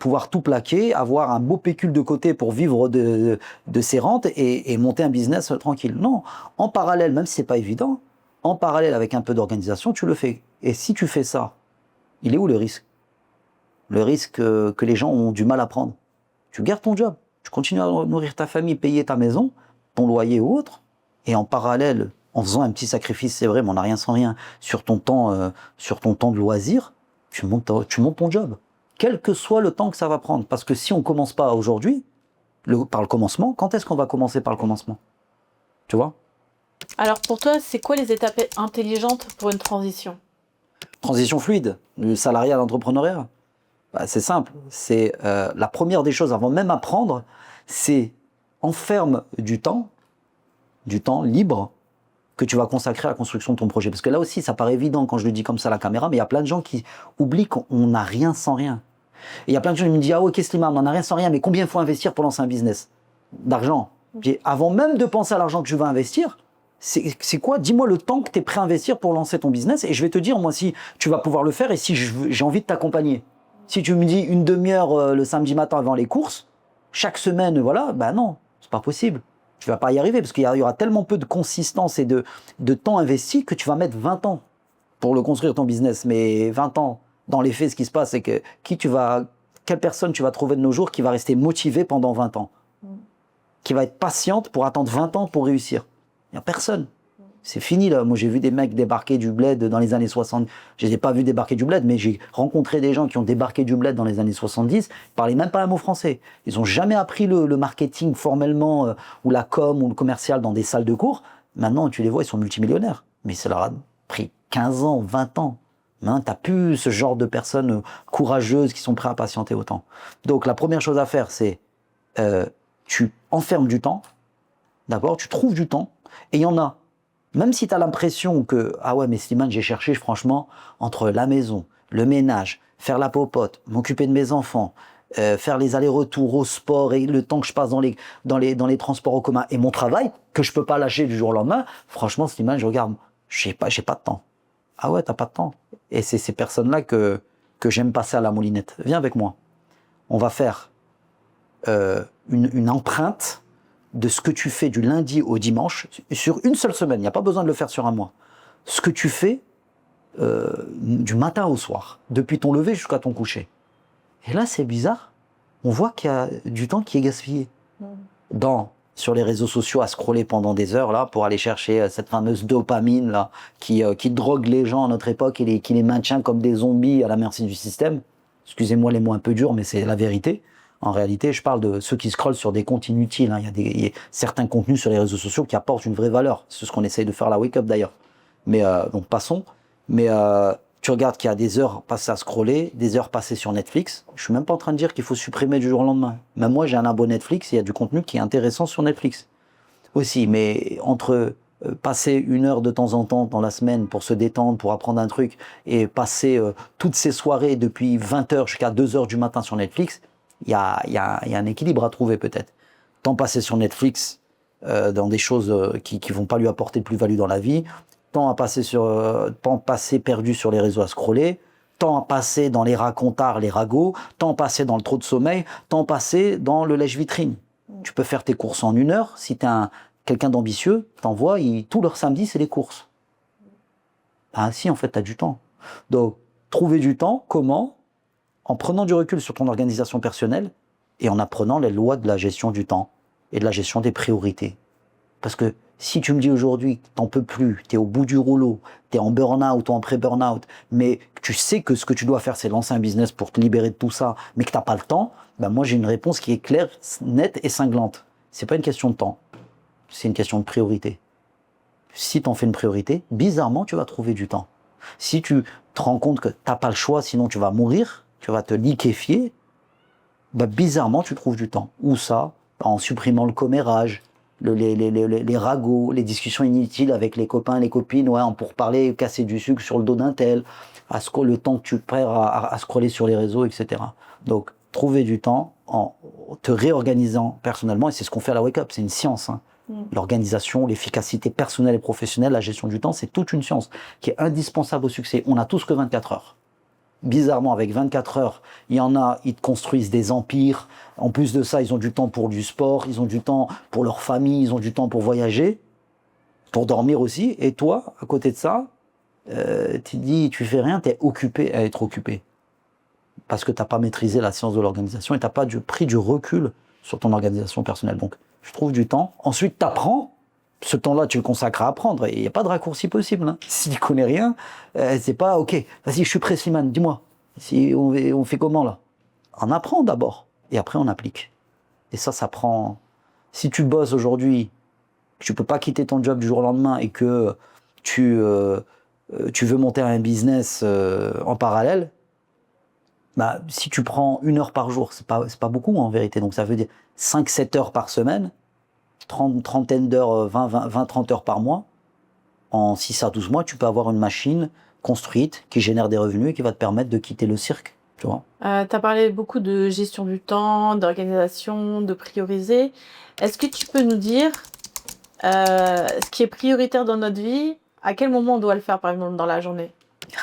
Speaker 1: pouvoir tout plaquer, avoir un beau pécule de côté pour vivre de ses rentes et monter un business tranquille. Non, en parallèle, même si c'est pas évident, en parallèle avec un peu d'organisation, tu le fais. Et si tu fais ça, il est où le risque? Le risque que les gens ont du mal à prendre. Tu gardes ton job, tu continues à nourrir ta famille, payer ta maison, ton loyer ou autre, et en parallèle, en faisant un petit sacrifice, c'est vrai, mais on n'a rien sans rien, sur ton temps de loisir, tu montes ton job. Quel que soit le temps que ça va prendre. Parce que si on ne commence pas aujourd'hui, par le commencement, quand est-ce qu'on va commencer par le commencement? Tu vois?
Speaker 2: Alors pour toi, c'est quoi les étapes intelligentes pour une transition?
Speaker 1: Transition fluide, du salariat à l'entrepreneuriat. C'est simple. C'est la première des choses, avant même apprendre, c'est enferme du temps libre que tu vas consacrer à la construction de ton projet. Parce que là aussi, ça paraît évident quand je le dis comme ça à la caméra, mais il y a plein de gens qui oublient qu'on n'a rien sans rien. Et il y a plein de gens qui me disent « Ah ok Slimane, on n'a rien sans rien, mais combien il faut investir pour lancer un business ?» D'argent. Avant même de penser à l'argent que tu vas investir, c'est quoi? Dis-moi le temps que tu es prêt à investir pour lancer ton business et je vais te dire, moi, si tu vas pouvoir le faire et si j'ai envie de t'accompagner. Si tu me dis une demi-heure le samedi matin avant les courses, chaque semaine, voilà, ben non, c'est pas possible. Tu vas pas y arriver parce qu'il y aura tellement peu de consistance et de temps investi que tu vas mettre 20 ans pour le construire ton business. Mais 20 ans, dans les faits, ce qui se passe, c'est que quelle personne tu vas trouver de nos jours qui va rester motivée pendant 20 ans? Qui va être patiente pour attendre 20 ans pour réussir? Il n'y a personne. C'est fini là. Moi j'ai vu des mecs débarquer du bled dans les années 60. Je les ai pas vus débarquer du bled, mais j'ai rencontré des gens qui ont débarqué du bled dans les années 70. Ils parlaient même pas un mot français. Ils ont jamais appris le marketing formellement ou la com ou le commercial dans des salles de cours. Maintenant tu les vois, ils sont multimillionnaires. Mais ça leur a pris 15 ans, 20 ans. Maintenant t'as plus ce genre de personnes courageuses qui sont prêtes à patienter autant. Donc la première chose à faire, c'est tu enfermes du temps. D'abord, tu trouves du temps. Et il y en a. Même si tu as l'impression que, ah ouais, mais Slimane, j'ai cherché, franchement, entre la maison, le ménage, faire la popote, m'occuper de mes enfants, faire les allers-retours au sport et le temps que je passe dans les transports en commun et mon travail, que je peux pas lâcher du jour au lendemain, franchement, Slimane, je regarde, j'ai pas de temps. Ah ouais, t'as pas de temps. Et c'est ces personnes-là que j'aime passer à la moulinette. Viens avec moi. On va faire une empreinte de ce que tu fais du lundi au dimanche, sur une seule semaine, il n'y a pas besoin de le faire sur un mois. Ce que tu fais du matin au soir, depuis ton lever jusqu'à ton coucher. Et là, c'est bizarre, on voit qu'il y a du temps qui est gaspillé. Sur les réseaux sociaux, à scroller pendant des heures là, pour aller chercher cette fameuse dopamine là, qui drogue les gens à notre époque et qui les maintient comme des zombies à la merci du système. Excusez-moi les mots un peu durs, mais c'est la vérité. En réalité, je parle de ceux qui scrollent sur des comptes inutiles. Il y a certains contenus sur les réseaux sociaux qui apportent une vraie valeur. C'est ce qu'on essaye de faire à la Wake Up d'ailleurs. Mais donc passons. Mais tu regardes qu'il y a des heures passées à scroller, des heures passées sur Netflix. Je suis même pas en train de dire qu'il faut supprimer du jour au lendemain. Même moi, j'ai un abonné Netflix, il y a du contenu qui est intéressant sur Netflix aussi. Mais entre passer 1 heure de temps en temps dans la semaine pour se détendre, pour apprendre un truc, et passer toutes ces soirées depuis 20 heures jusqu'à 2 heures du matin sur Netflix, il y a un équilibre à trouver peut-être. Temps passé sur Netflix dans des choses qui vont pas lui apporter de plus-value dans la vie, temps passé perdu sur les réseaux à scroller, temps à passer dans les racontards, les ragots, temps passé dans le trop de sommeil, temps passé dans le lèche-vitrine. Tu peux faire tes courses en 1 heure. Si tu es quelqu'un d'ambitieux, t'envoies, tout leur samedi, c'est les courses. Ah si, en fait, tu as du temps. Donc, trouver du temps, comment ? En prenant du recul sur ton organisation personnelle et en apprenant les lois de la gestion du temps et de la gestion des priorités. Parce que si tu me dis aujourd'hui que t'en peux plus, t'es au bout du rouleau, t'es en burn-out ou en pré-burn-out, mais tu sais que ce que tu dois faire, c'est lancer un business pour te libérer de tout ça, mais que t'as pas le temps, ben moi j'ai une réponse qui est claire, nette et cinglante. C'est pas une question de temps, c'est une question de priorité. Si t'en fais une priorité, bizarrement, tu vas trouver du temps. Si tu te rends compte que t'as pas le choix, sinon tu vas mourir, tu vas te liquéfier, bah bizarrement, tu trouves du temps. Où ça ? En supprimant le commérage, les ragots, les discussions inutiles avec les copains, les copines, ouais, pour parler, casser du sucre sur le dos d'un tel, le temps que tu perds à scroller sur les réseaux, etc. Donc, trouver du temps en te réorganisant personnellement, et c'est ce qu'on fait à la Wake Up, c'est une science. Hein. L'organisation, l'efficacité personnelle et professionnelle, la gestion du temps, c'est toute une science qui est indispensable au succès. On n'a tous que 24 heures. Bizarrement, avec 24 heures, il y en a, ils te construisent des empires. En plus de ça, ils ont du temps pour du sport, ils ont du temps pour leur famille, ils ont du temps pour voyager, pour dormir aussi. Et toi, à côté de ça, tu dis, tu fais rien, tu es occupé à être occupé. Parce que tu n'as pas maîtrisé la science de l'organisation et tu n'as pas pris du recul sur ton organisation personnelle. Donc, je trouve du temps. Ensuite, tu apprends. Ce temps-là, tu le consacres à apprendre. Et il n'y a pas de raccourci possible. Hein. Si tu connais rien, c'est pas, ok, vas-y, je suis prêt, Slimane, dis-moi. Si on fait comment, là ? On apprend d'abord. Et après, on applique. Et ça prend... Si tu bosses aujourd'hui, que tu peux pas quitter ton job du jour au lendemain et que tu veux monter un business en parallèle, bah, si tu prends 1 heure par jour, c'est pas beaucoup en vérité. Donc ça veut dire 5-7 heures par semaine, trentaine d'heures, 20-30 heures par mois. En 6 à 12 mois, tu peux avoir une machine construite qui génère des revenus et qui va te permettre de quitter le cirque. Tu vois.
Speaker 2: Tu as parlé beaucoup de gestion du temps, d'organisation, de prioriser. Est-ce que tu peux nous dire ce qui est prioritaire dans notre vie, à quel moment on doit le faire, par exemple, dans la journée ?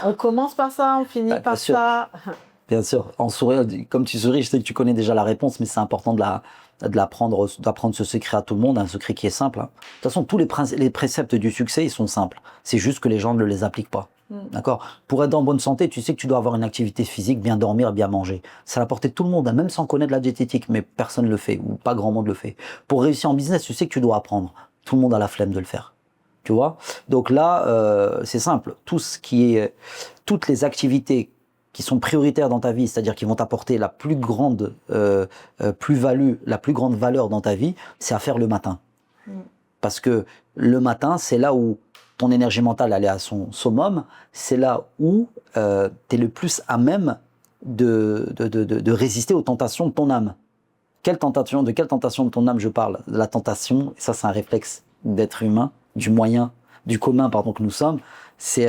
Speaker 2: On commence par ça, on finit par ça.
Speaker 1: Bien sûr, en souriant, comme tu souris, je sais que tu connais déjà la réponse, mais c'est important d'apprendre ce secret à tout le monde, un secret qui est simple. Hein. De toute façon, tous les préceptes du succès, ils sont simples. C'est juste que les gens ne les appliquent pas. D'accord ? Pour être en bonne santé, tu sais que tu dois avoir une activité physique, bien dormir, bien manger. C'est à la portée de tout le monde, hein, même sans connaître la diététique, mais personne ne le fait, ou pas grand monde le fait. Pour réussir en business, tu sais que tu dois apprendre. Tout le monde a la flemme de le faire. Tu vois? Donc là, c'est simple. Toutes les activités qui sont prioritaires dans ta vie, c'est-à-dire qui vont t'apporter la plus grande plus-value, la plus grande valeur dans ta vie, c'est à faire le matin. Parce que le matin, c'est là où ton énergie mentale elle est à son summum, c'est là où tu es le plus à même de résister aux tentations de ton âme. De quelle tentation de ton âme je parle? La tentation, et ça c'est un réflexe d'être humain, du commun pardon, que nous sommes, c'est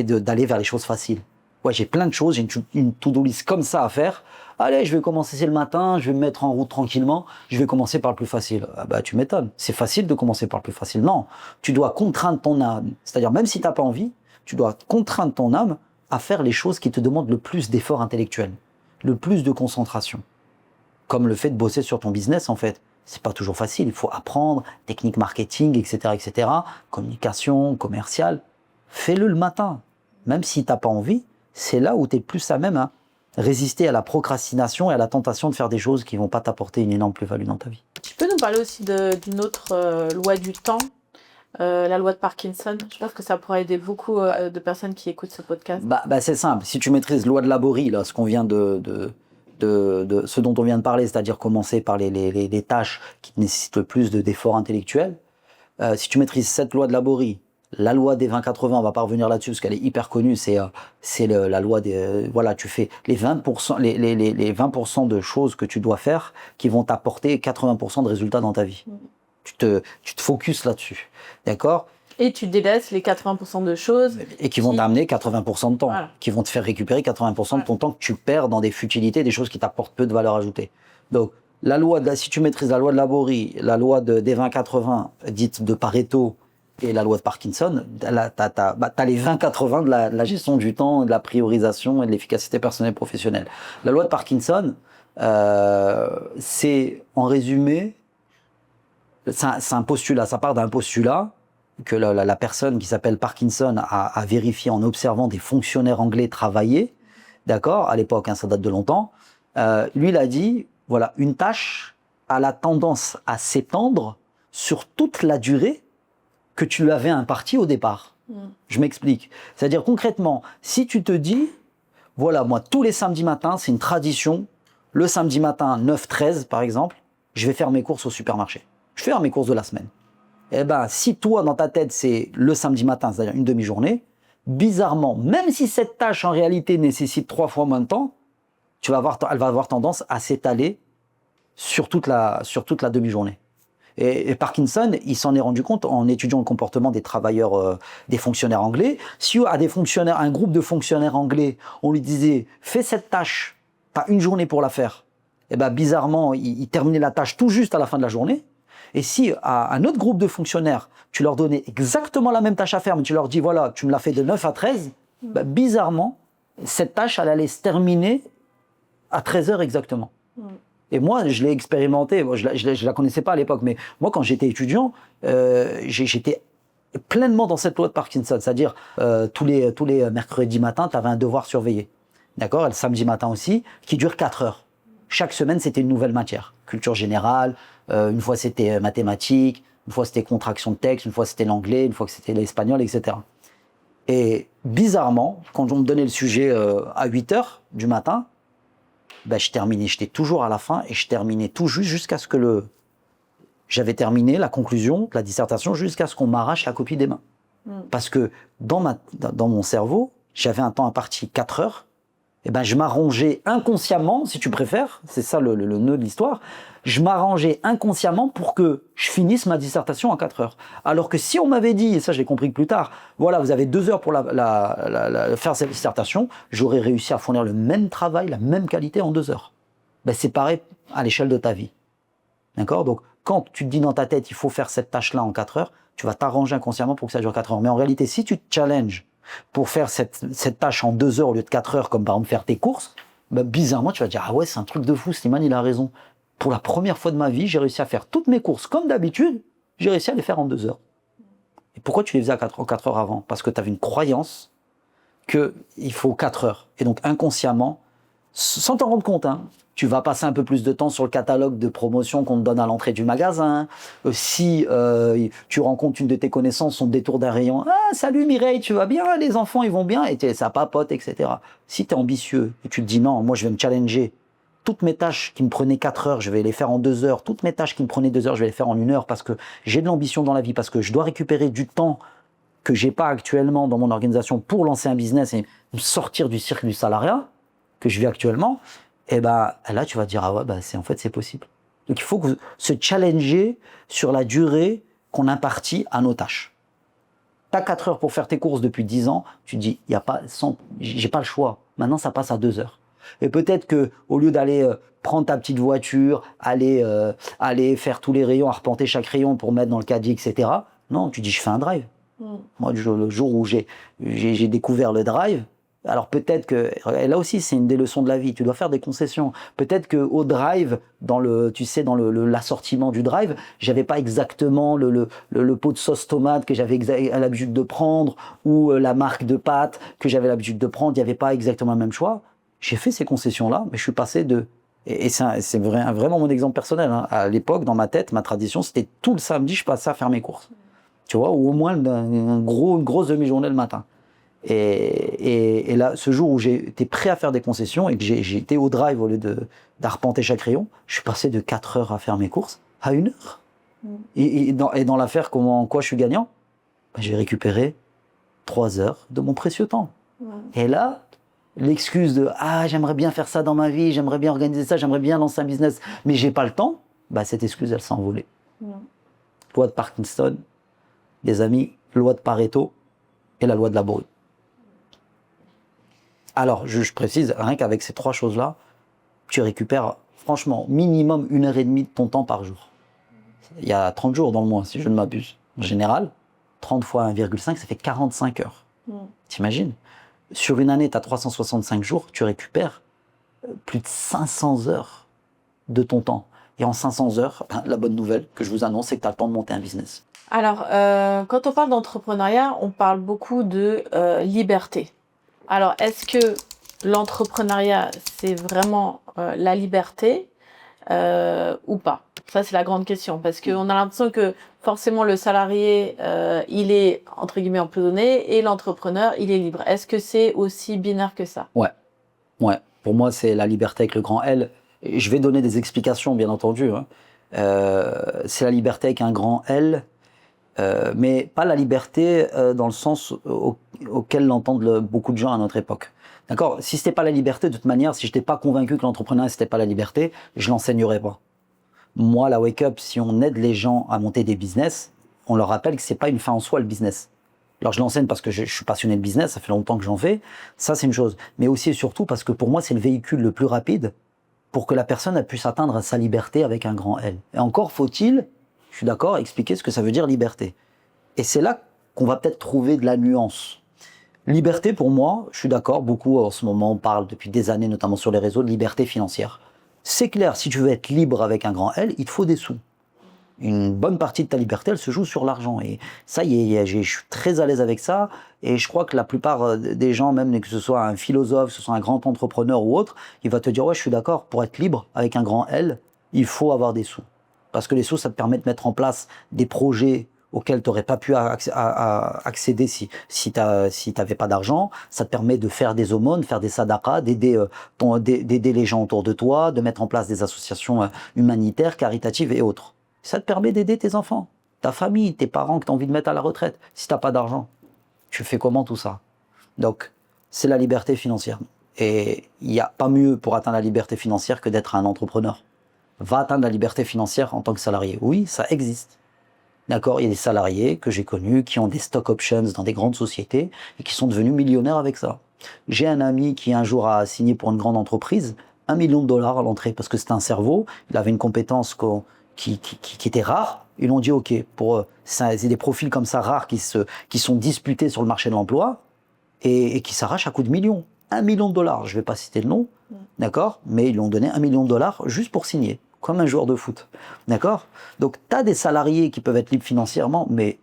Speaker 1: d'aller vers les choses faciles. Ouais, j'ai plein de choses, j'ai une to-do list comme ça à faire. Allez, je vais commencer le matin, je vais me mettre en route tranquillement, je vais commencer par le plus facile. Ah bah tu m'étonnes, c'est facile de commencer par le plus facile. Non, tu dois contraindre ton âme, c'est-à-dire même si tu n'as pas envie, tu dois contraindre ton âme à faire les choses qui te demandent le plus d'efforts intellectuels, le plus de concentration. Comme le fait de bosser sur ton business en fait. C'est pas toujours facile, il faut apprendre, technique marketing, etc., communication, commerciale. Fais-le le matin. Même si tu n'as pas envie, c'est là où tu es plus à même à résister à la procrastination et à la tentation de faire des choses qui ne vont pas t'apporter une énorme plus-value dans ta vie.
Speaker 2: Tu peux nous parler aussi d'une autre loi du temps, la loi de Parkinson? Je pense que ça pourrait aider beaucoup de personnes qui écoutent ce podcast.
Speaker 1: C'est simple, si tu maîtrises loi de Laborie, là, ce dont on vient de parler, c'est-à-dire commencer par les tâches qui nécessitent le plus d'efforts intellectuels, si tu maîtrises cette loi de Laborie, la loi des 20-80, on va pas revenir là-dessus parce qu'elle est hyper connue, c'est la loi des... voilà, tu fais les 20%, les 20% de choses que tu dois faire qui vont t'apporter 80% de résultats dans ta vie. Tu te focuses là-dessus, d'accord?
Speaker 2: Et tu délaisses les 80% de choses.
Speaker 1: Et qui vont t'amener 80% de temps,
Speaker 2: voilà.
Speaker 1: Qui vont te faire récupérer 80% de ton temps que tu perds dans des futilités, des choses qui t'apportent peu de valeur ajoutée. Donc, si tu maîtrises la loi de Laborie, la loi des 20-80, dite de Pareto, et la loi de Parkinson, t'as les 20-80 de la gestion du temps, de la priorisation et de l'efficacité personnelle et professionnelle. La loi de Parkinson, c'est en résumé, c'est un postulat, ça part d'un postulat que la personne qui s'appelle Parkinson a vérifié en observant des fonctionnaires anglais travailler, d'accord, à l'époque, hein, ça date de longtemps. Lui, il a dit, voilà, une tâche a la tendance à s'étendre sur toute la durée que tu lui avais imparti au départ. Je m'explique. C'est-à-dire concrètement, si tu te dis, voilà, moi, tous les samedis matins, c'est une tradition, le samedi matin, 9-13 par exemple, je vais faire mes courses au supermarché. Je vais faire mes courses de la semaine. Eh ben, si toi, dans ta tête, c'est le samedi matin, c'est-à-dire une demi-journée, bizarrement, même si cette tâche, en réalité, nécessite 3 fois moins de temps, elle va avoir tendance à s'étaler sur toute la demi-journée. Et Parkinson, il s'en est rendu compte en étudiant le comportement des travailleurs, des fonctionnaires anglais. Si à un groupe de fonctionnaires anglais, on lui disait « fais cette tâche, t'as une journée pour la faire », eh ben, bizarrement, il terminait la tâche tout juste à la fin de la journée. Et si à un autre groupe de fonctionnaires, tu leur donnais exactement la même tâche à faire, mais tu leur dis « voilà, tu me l'as fait de 9 à 13 », ben, bizarrement, cette tâche, elle allait se terminer à 13 heures exactement. Et moi, je l'ai expérimenté, je la connaissais pas à l'époque, mais moi, quand j'étais étudiant, j'étais pleinement dans cette loi de Parkinson, c'est-à-dire tous les mercredis matins, tu avais un devoir surveillé, d'accord, et le samedi matin aussi, qui dure 4 heures. Chaque semaine, c'était une nouvelle matière, culture générale, une fois c'était mathématiques, une fois c'était contraction de texte, une fois c'était l'anglais, une fois que c'était l'espagnol, etc. Et bizarrement, quand on me donnait le sujet à 8 heures du matin, ben, j'étais toujours à la fin et je terminais tout juste jusqu'à ce que j'avais terminé la conclusion de la dissertation jusqu'à ce qu'on m'arrache la copie des mains. Parce que dans mon cerveau, j'avais un temps imparti 4 heures, et ben je m'arrangeais inconsciemment, si tu préfères, c'est ça le nœud de l'histoire, je m'arrangeais inconsciemment pour que je finisse ma dissertation en 4 heures. Alors que si on m'avait dit, et ça je l'ai compris plus tard, voilà, vous avez 2 heures pour faire cette dissertation, j'aurais réussi à fournir le même travail, la même qualité en 2 heures. Ben, c'est pareil à l'échelle de ta vie. D'accord? Donc, quand tu te dis dans ta tête, il faut faire cette tâche-là en 4 heures, tu vas t'arranger inconsciemment pour que ça dure 4 heures. Mais en réalité, si tu te challenges pour faire cette tâche en 2 heures au lieu de 4 heures, comme par exemple faire tes courses, ben, bizarrement, tu vas te dire, ah ouais, c'est un truc de fou, Slimane, il a raison. Pour la première fois de ma vie, j'ai réussi à faire toutes mes courses comme d'habitude, j'ai réussi à les faire en 2 heures. Et pourquoi tu les faisais en 4 heures avant? Parce que tu avais une croyance qu'il faut 4 heures. Et donc inconsciemment, sans t'en rendre compte, hein. Tu vas passer un peu plus de temps sur le catalogue de promotion qu'on te donne à l'entrée du magasin. Si tu rencontres une de tes connaissances, on te détourne d'un rayon. Ah, salut Mireille, tu vas bien? Les enfants, ils vont bien? Et ça papote, etc. Si tu es ambitieux et tu te dis non, moi je vais me challenger. Toutes mes tâches qui me prenaient 4 heures, je vais les faire en 2 heures. Toutes mes tâches qui me prenaient 2 heures, je vais les faire en 1 heure parce que j'ai de l'ambition dans la vie, parce que je dois récupérer du temps que j'ai pas actuellement dans mon organisation pour lancer un business et me sortir du cirque du salariat que je vis actuellement. Et ben là, tu vas te dire, ah ouais, en fait, c'est possible. Donc, il faut se challenger sur la durée qu'on impartit à nos tâches. Tu as 4 heures pour faire tes courses depuis 10 ans, tu te dis, j'ai pas le choix. Maintenant, ça passe à 2 heures. Et peut-être que au lieu d'aller prendre ta petite voiture, aller faire tous les rayons, arpenter chaque rayon pour mettre dans le caddie, etc. Non, tu dis, je fais un drive. Moi, le jour où j'ai découvert le drive, alors peut-être que, là aussi c'est une des leçons de la vie, tu dois faire des concessions. Peut-être qu'au drive, dans l'assortiment du drive, j'avais pas exactement le pot de sauce tomate que j'avais l'habitude de prendre, ou la marque de pâtes que j'avais l'habitude de prendre, il n'y avait pas exactement le même choix. J'ai fait ces concessions-là, mais je suis passé de... Et c'est vraiment mon exemple personnel, hein. À l'époque, dans ma tête, ma tradition, c'était tout le samedi, je passais à faire mes courses. Tu vois, ou au moins une grosse demi-journée le matin. Et là, ce jour où j'ai été prêt à faire des concessions et que j'ai été au drive au lieu d'arpenter chaque rayon, je suis passé de 4 heures à faire mes courses à 1 heure. Et dans l'affaire, en quoi je suis gagnant? J'ai récupéré 3 heures de mon précieux temps. Et là, l'excuse de « Ah, j'aimerais bien faire ça dans ma vie, j'aimerais bien organiser ça, j'aimerais bien lancer un business, mais j'ai pas le temps », cette excuse, elle s'est envolée. Loi de Parkinson, des amis, loi de Pareto et la loi de la brume. Alors, je précise, rien qu'avec ces 3 choses-là, tu récupères, franchement, minimum 1h30 de ton temps par jour. Il y a 30 jours dans le mois, si je ne m'abuse. En général, 30 fois 1,5, ça fait 45 heures. T'imagines? Sur une année, tu as 365 jours, tu récupères plus de 500 heures de ton temps. Et en 500 heures, la bonne nouvelle que je vous annonce, c'est que tu as le temps de monter un business.
Speaker 2: Alors, quand on parle d'entrepreneuriat, on parle beaucoup de liberté. Alors, est-ce que l'entrepreneuriat, c'est vraiment la liberté ou pas? Ça, c'est la grande question. Parce qu'on a l'impression que forcément, le salarié, il est, entre guillemets, emprisonné et l'entrepreneur, il est libre. Est-ce que c'est aussi binaire que ça?
Speaker 1: Ouais. Pour moi, c'est la liberté avec le grand L. Et je vais donner des explications, bien entendu, hein. C'est la liberté avec un grand L. Mais pas la liberté dans le sens auquel l'entendent beaucoup de gens à notre époque. D'accord? Si c'était pas la liberté, de toute manière, si je n'étais pas convaincu que l'entrepreneuriat c'était pas la liberté, je l'enseignerais pas. Moi, la Wake Up, si on aide les gens à monter des business, on leur rappelle que c'est pas une fin en soi le business. Alors je l'enseigne parce que je suis passionné de business, ça fait longtemps que j'en fais, ça c'est une chose. Mais aussi et surtout parce que pour moi c'est le véhicule le plus rapide pour que la personne puisse atteindre sa liberté avec un grand L. Et encore faut-il, je suis d'accord, expliquer ce que ça veut dire liberté. Et c'est là qu'on va peut-être trouver de la nuance. Liberté, pour moi, je suis d'accord, beaucoup en ce moment on parle depuis des années, notamment sur les réseaux, de liberté financière. C'est clair, si tu veux être libre avec un grand L, il te faut des sous. Une bonne partie de ta liberté, elle se joue sur l'argent. Et ça y est, je suis très à l'aise avec ça. Et je crois que la plupart des gens, même que ce soit un philosophe, que ce soit un grand entrepreneur ou autre, il va te dire, ouais, je suis d'accord, pour être libre avec un grand L, il faut avoir des sous. Parce que les sous, ça te permet de mettre en place des projets auxquels tu n'aurais pas pu accéder si tu n'avais pas d'argent. Ça te permet de faire des aumônes, faire des sadaqas, d'aider les gens autour de toi, de mettre en place des associations humanitaires, caritatives et autres. Ça te permet d'aider tes enfants, ta famille, tes parents que tu as envie de mettre à la retraite. Si tu n'as pas d'argent, tu fais comment tout ça? Donc, c'est la liberté financière. Et il n'y a pas mieux pour atteindre la liberté financière que d'être un entrepreneur. Va atteindre la liberté financière en tant que salarié. Oui, ça existe. D'accord, il y a des salariés que j'ai connus qui ont des stock options dans des grandes sociétés et qui sont devenus millionnaires avec ça. J'ai un ami qui un jour a signé pour une grande entreprise $1 million à l'entrée parce que c'était un cerveau, il avait une compétence qui était rare. Ils l'ont dit ok, c'est des profils comme ça rares qui sont disputés sur le marché de l'emploi et qui s'arrachent à coups de millions. $1 million, je ne vais pas citer le nom, d'accord, mais ils lui ont donné $1 million juste pour signer. Comme un joueur de foot. D'accord? Donc, tu as des salariés qui peuvent être libres financièrement, mais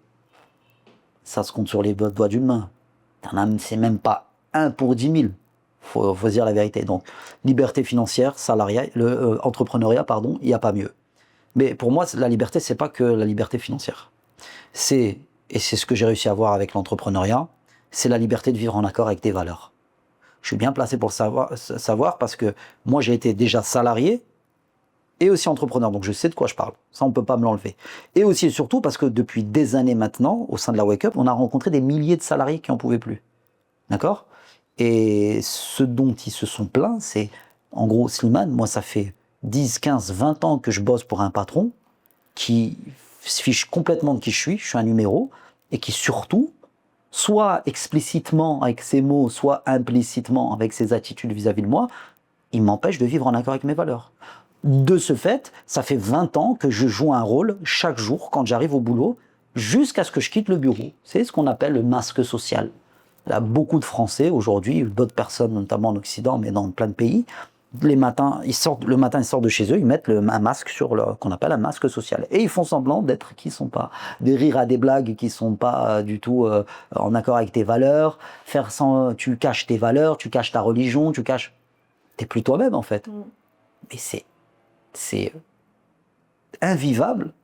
Speaker 1: ça se compte sur les doigts d'une main. C'est même pas 1 pour 10 000. Faut dire la vérité. Donc, liberté financière, salariat, entrepreneuriat, pardon, il n'y a pas mieux. Mais pour moi, la liberté, c'est pas que la liberté financière. Et c'est ce que j'ai réussi à avoir avec l'entrepreneuriat, c'est la liberté de vivre en accord avec tes valeurs. Je suis bien placé pour le savoir parce que moi, j'ai été déjà salarié et aussi entrepreneur, donc je sais de quoi je parle. Ça, on ne peut pas me l'enlever. Et aussi et surtout parce que depuis des années maintenant, au sein de la Wake Up, on a rencontré des milliers de salariés qui n'en pouvaient plus. D'accord ? Et ce dont ils se sont plaints, c'est, en gros, Slimane, moi, ça fait 10, 15, 20 ans que je bosse pour un patron qui se fiche complètement de qui je suis un numéro, et qui surtout, soit explicitement avec ses mots, soit implicitement avec ses attitudes vis-à-vis de moi, il m'empêche de vivre en accord avec mes valeurs. De ce fait, ça fait 20 ans que je joue un rôle chaque jour quand j'arrive au boulot, jusqu'à ce que je quitte le bureau. C'est ce qu'on appelle le masque social. Il y a beaucoup de Français aujourd'hui, d'autres personnes, notamment en Occident, mais dans plein de pays, le matin, ils sortent de chez eux, ils mettent un masque qu'on appelle un masque social. Et ils font semblant d'être qui sont pas. De rire à des blagues qui sont pas du tout en accord avec tes valeurs. Tu caches tes valeurs, tu caches ta religion, t'es plus toi-même en fait. Mais c'est invivable.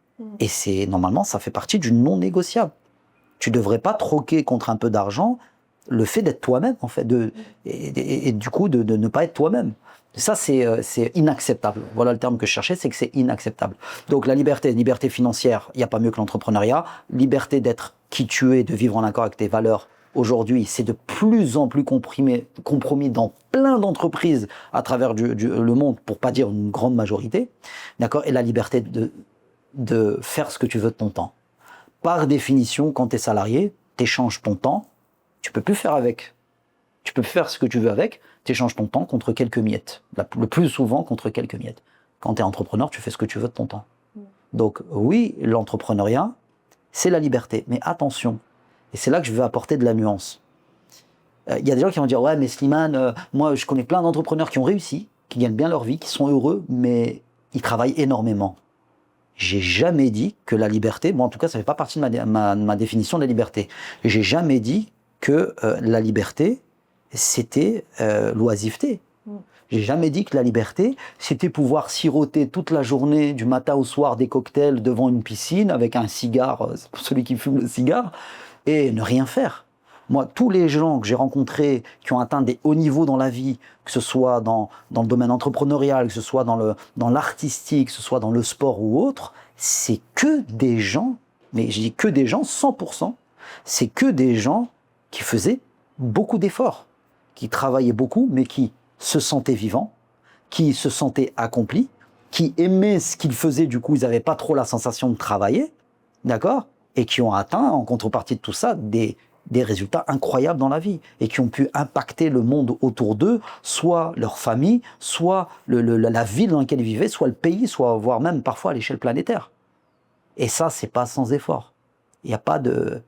Speaker 1: Et normalement, ça fait partie du non négociable. Tu devrais pas troquer contre un peu d'argent le fait d'être toi-même, en fait, et du coup, de ne pas être toi-même. Ça, c'est inacceptable. Voilà le terme que je cherchais, c'est que c'est inacceptable. Donc la liberté financière, il n'y a pas mieux que l'entrepreneuriat. Liberté d'être qui tu es, de vivre en accord avec tes valeurs. Aujourd'hui, c'est de plus en plus compromis dans plein d'entreprises à travers le monde, pour pas dire une grande majorité. D'accord ? Et la liberté de faire ce que tu veux de ton temps. Par définition, quand tu es salarié, tu échanges ton temps, tu peux plus faire avec. Tu peux faire ce que tu veux avec, tu échanges ton temps contre quelques miettes. Le plus souvent contre quelques miettes. Quand tu es entrepreneur, tu fais ce que tu veux de ton temps. Donc oui, l'entrepreneuriat, c'est la liberté. Mais attention, et c'est là que je veux apporter de la nuance. Il y a des gens qui vont dire « Ouais, mais Slimane, moi je connais plein d'entrepreneurs qui ont réussi, qui gagnent bien leur vie, qui sont heureux, mais ils travaillent énormément. » J'ai jamais dit que la liberté, moi en tout cas ça fait pas partie de ma définition de la liberté, j'ai jamais dit que la liberté c'était l'oisiveté. J'ai jamais dit que la liberté c'était pouvoir siroter toute la journée du matin au soir des cocktails devant une piscine avec un cigare, c'est pour celui qui fume le cigare, et ne rien faire. Moi, tous les gens que j'ai rencontrés qui ont atteint des hauts niveaux dans la vie, que ce soit dans le domaine entrepreneurial, que ce soit dans l'artistique, que ce soit dans le sport ou autre, c'est que des gens, mais je dis que des gens, 100%, c'est que des gens qui faisaient beaucoup d'efforts, qui travaillaient beaucoup, mais qui se sentaient vivants, qui se sentaient accomplis, qui aimaient ce qu'ils faisaient, du coup ils n'avaient pas trop la sensation de travailler, d'accord ? Et qui ont atteint, en contrepartie de tout ça, des résultats incroyables dans la vie et qui ont pu impacter le monde autour d'eux, soit leur famille, soit la ville dans laquelle ils vivaient, soit le pays, soit voire même parfois à l'échelle planétaire. Et ça, c'est pas sans effort. Il n'y a pas de...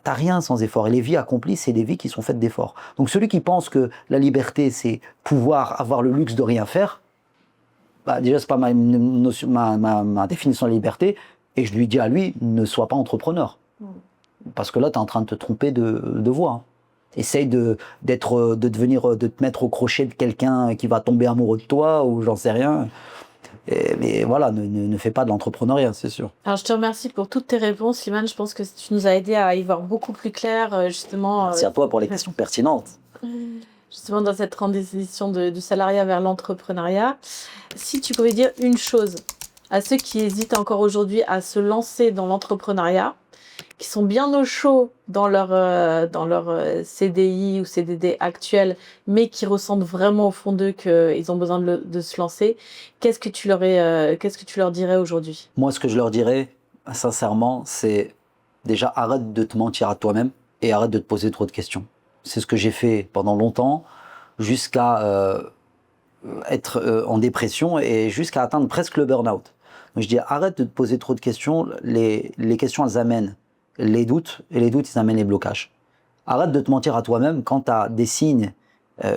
Speaker 1: T'as rien sans effort. Et les vies accomplies, c'est des vies qui sont faites d'efforts. Donc celui qui pense que la liberté, c'est pouvoir avoir le luxe de rien faire, bah déjà, c'est pas ma définition de la liberté. Et je lui dis à lui, ne sois pas entrepreneur. Parce que là, tu es en train de te tromper de voie. Essaye de te mettre au crochet de quelqu'un qui va tomber amoureux de toi, ou j'en sais rien. Mais voilà, ne fais pas de l'entrepreneuriat, c'est sûr.
Speaker 2: Alors, je te remercie pour toutes tes réponses, Slimane. Je pense que tu nous as aidé à y voir beaucoup plus clair, justement.
Speaker 1: Merci à toi pour les questions pertinentes.
Speaker 2: Justement, dans cette transition du salariat vers l'entrepreneuriat. Si tu pouvais dire une chose à ceux qui hésitent encore aujourd'hui à se lancer dans l'entrepreneuriat, qui sont bien au chaud dans leur CDI ou CDD actuel, mais qui ressentent vraiment au fond d'eux qu'ils ont besoin de se lancer, qu'est-ce que tu leur dirais aujourd'hui?
Speaker 1: Moi, ce que je leur dirais, sincèrement, c'est déjà arrête de te mentir à toi-même et arrête de te poser trop de questions. C'est ce que j'ai fait pendant longtemps, jusqu'à être en dépression et jusqu'à atteindre presque le burn-out. Donc je dis arrête de te poser trop de questions, les questions elles amènent les doutes, et les doutes ils amènent les blocages. Arrête de te mentir à toi-même quand tu as des signes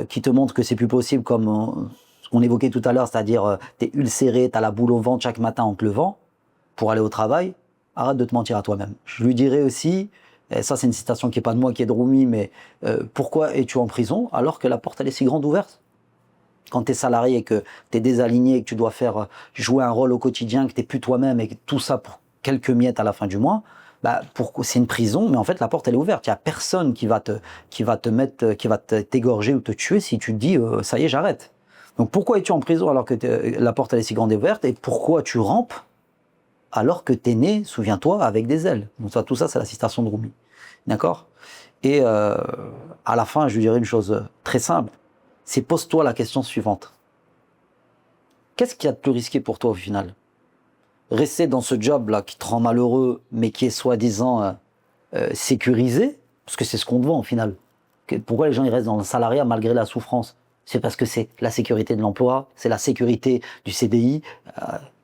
Speaker 1: qui te montrent que c'est plus possible, comme ce qu'on évoquait tout à l'heure, c'est-à-dire tu es ulcéré, tu as la boule au ventre chaque matin en te levant pour aller au travail. Arrête de te mentir à toi-même. Je lui dirais aussi, Et ça, c'est une citation qui n'est pas de moi, qui est de Rumi, mais pourquoi es-tu en prison alors que la porte, elle est si grande ouverte? Quand tu es salarié et que tu es désaligné, que tu dois faire jouer un rôle au quotidien, que tu n'es plus toi-même et que tout ça pour quelques miettes à la fin du mois, bah, c'est une prison, mais en fait, la porte, elle est ouverte. Il n'y a personne qui va t'égorger ou te tuer si tu te dis, ça y est, j'arrête. Donc, pourquoi es-tu en prison alors que la porte, elle est si grande et ouverte? Et pourquoi tu rampes alors que tu es né, souviens-toi, avec des ailes? Donc, ça, tout ça, c'est la citation de Rumi. D'accord? Et à la fin, je lui dirais une chose très simple. C'est pose-toi la question suivante. Qu'est-ce qu'il y a de plus risqué pour toi au final? Rester dans ce job-là qui te rend malheureux, mais qui est soi-disant sécurisé, parce que c'est ce qu'on te vend au final. Pourquoi les gens ils restent dans le salariat malgré la souffrance? C'est parce que c'est la sécurité de l'emploi, c'est la sécurité du CDI.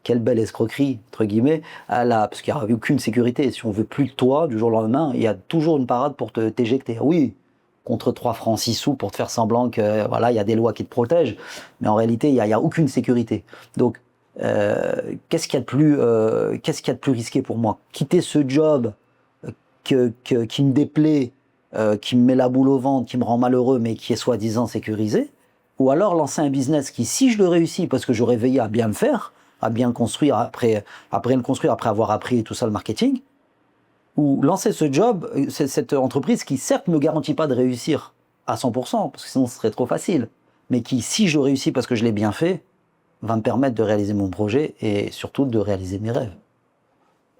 Speaker 1: Quelle belle escroquerie, entre guillemets, parce qu'il n'y a aucune sécurité. Si on veut plus de toi, du jour au lendemain, il y a toujours une parade pour t'éjecter. Oui, contre 3 francs 6 sous pour te faire semblant que voilà, il y a des lois qui te protègent, mais en réalité, il y a aucune sécurité. Donc, qu'est-ce qu'il y a de plus risqué pour moi? Quitter ce job qui me déplaît, qui me met la boule au ventre, qui me rend malheureux, mais qui est soi-disant sécurisé, ou alors lancer un business qui, si je le réussis, parce que j'aurais veillé à bien le faire, à bien le construire, après le construire, après avoir appris tout ça, le marketing, ou lancer ce job, cette entreprise qui certes ne me garantit pas de réussir à 100%, parce que sinon ce serait trop facile, mais qui, si je réussis parce que je l'ai bien fait, va me permettre de réaliser mon projet et surtout de réaliser mes rêves.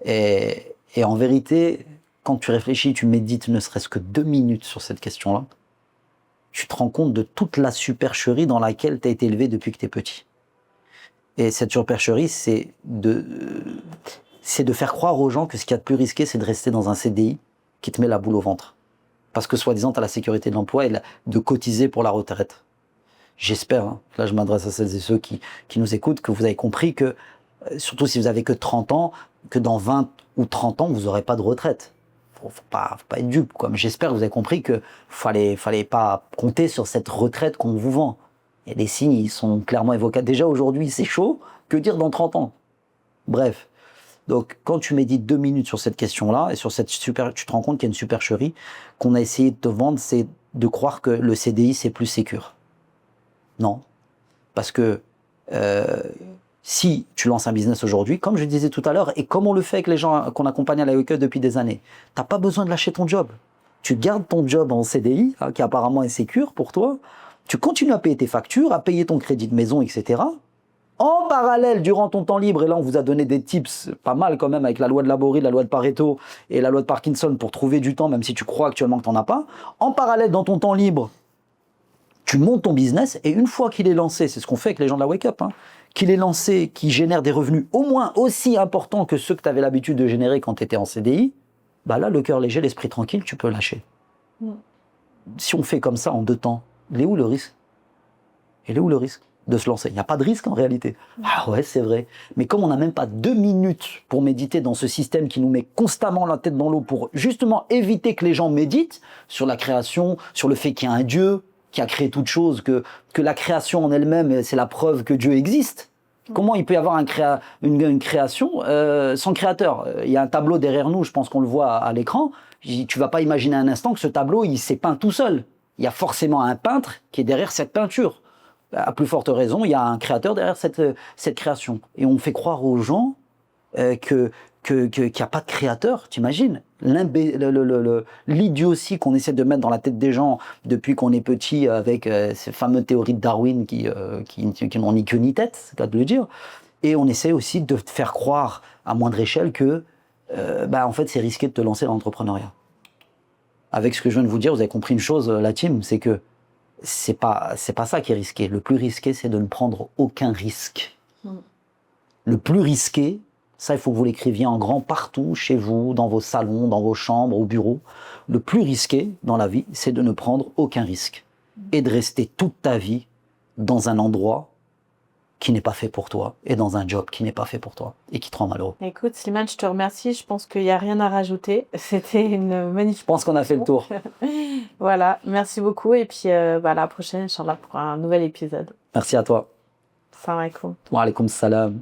Speaker 1: Et en vérité, quand tu réfléchis, tu médites ne serait-ce que 2 minutes sur cette question-là, tu te rends compte de toute la supercherie dans laquelle tu as été élevé depuis que tu es petit. Et cette supercherie, c'est de faire croire aux gens que ce qu'il y a de plus risqué, c'est de rester dans un CDI qui te met la boule au ventre. Parce que soi-disant, tu as la sécurité de l'emploi et de cotiser pour la retraite. J'espère, hein, là je m'adresse à celles et ceux qui nous écoutent, que vous avez compris que, surtout si vous avez que 30 ans, que dans 20 ou 30 ans, vous n'aurez pas de retraite. Faut pas être dupe, quoi. Mais j'espère que vous avez compris que fallait pas compter sur cette retraite qu'on vous vend. Il y a des signes, ils sont clairement évocables. Déjà aujourd'hui, c'est chaud, que dire dans 30 ans? Bref. Donc, quand tu médites 2 minutes sur cette question-là, et sur tu te rends compte qu'il y a une supercherie qu'on a essayé de te vendre, c'est de croire que le CDI, c'est plus sécure. Non. Parce que si tu lances un business aujourd'hui, comme je disais tout à l'heure, et comme on le fait avec les gens qu'on accompagne à la Wake Up depuis des années, tu n'as pas besoin de lâcher ton job. Tu gardes ton job en CDI, qui apparemment est sécure pour toi, tu continues à payer tes factures, à payer ton crédit de maison, etc. En parallèle, durant ton temps libre, et là on vous a donné des tips pas mal quand même avec la loi de Laborie, la loi de Pareto et la loi de Parkinson pour trouver du temps, même si tu crois actuellement que tu n'en as pas. En parallèle, dans ton temps libre, tu montes ton business et une fois qu'il est lancé, c'est ce qu'on fait avec les gens de la Wake Up, qu'il est lancé, qu'il génère des revenus au moins aussi importants que ceux que tu avais l'habitude de générer quand tu étais en CDI, bah là, le cœur léger, l'esprit tranquille, tu peux lâcher. Si on fait comme ça en 2 temps, il est où le risque? Il est où le risque de se lancer? Il n'y a pas de risque en réalité. Ah ouais, c'est vrai. Mais comme on n'a même pas 2 minutes pour méditer dans ce système qui nous met constamment la tête dans l'eau pour justement éviter que les gens méditent sur la création, sur le fait qu'il y a un Dieu qui a créé toute chose, que la création en elle-même, c'est la preuve que Dieu existe. Comment il peut y avoir une création sans créateur? Il y a un tableau derrière nous, je pense qu'on le voit à l'écran. Tu vas pas imaginer un instant que ce tableau, il s'est peint tout seul. Il y a forcément un peintre qui est derrière cette peinture. À plus forte raison, il y a un créateur derrière cette création. Et on fait croire aux gens qu'il n'y a pas de créateur, t'imagines? L'idiotie qu'on essaie de mettre dans la tête des gens depuis qu'on est petit avec ces fameuses théories de Darwin qui n'ont ni queue ni tête, c'est le cas de le dire. Et on essaie aussi de te faire croire à moindre échelle que en fait, c'est risqué de te lancer dans l'entrepreneuriat. Avec ce que je viens de vous dire, vous avez compris une chose, la team, c'est que c'est pas ça qui est risqué. Le plus risqué, c'est de ne prendre aucun risque. Le plus risqué, ça, il faut que vous l'écriviez en grand partout, chez vous, dans vos salons, dans vos chambres, au bureau. Le plus risqué dans la vie, c'est de ne prendre aucun risque. Et de rester toute ta vie dans un endroit qui n'est pas fait pour toi, et dans un job qui n'est pas fait pour toi, et qui te rend malheureux.
Speaker 2: Écoute, Slimane, je te remercie. Je pense qu'il n'y a rien à rajouter. C'était une magnifique...
Speaker 1: Je pense qu'on a fait le tour.
Speaker 2: Voilà, merci beaucoup. Et puis, à la prochaine, Inch'Allah, pour un nouvel épisode.
Speaker 1: Merci à toi.
Speaker 2: Salam alaikum.
Speaker 1: Wa alaikum salam.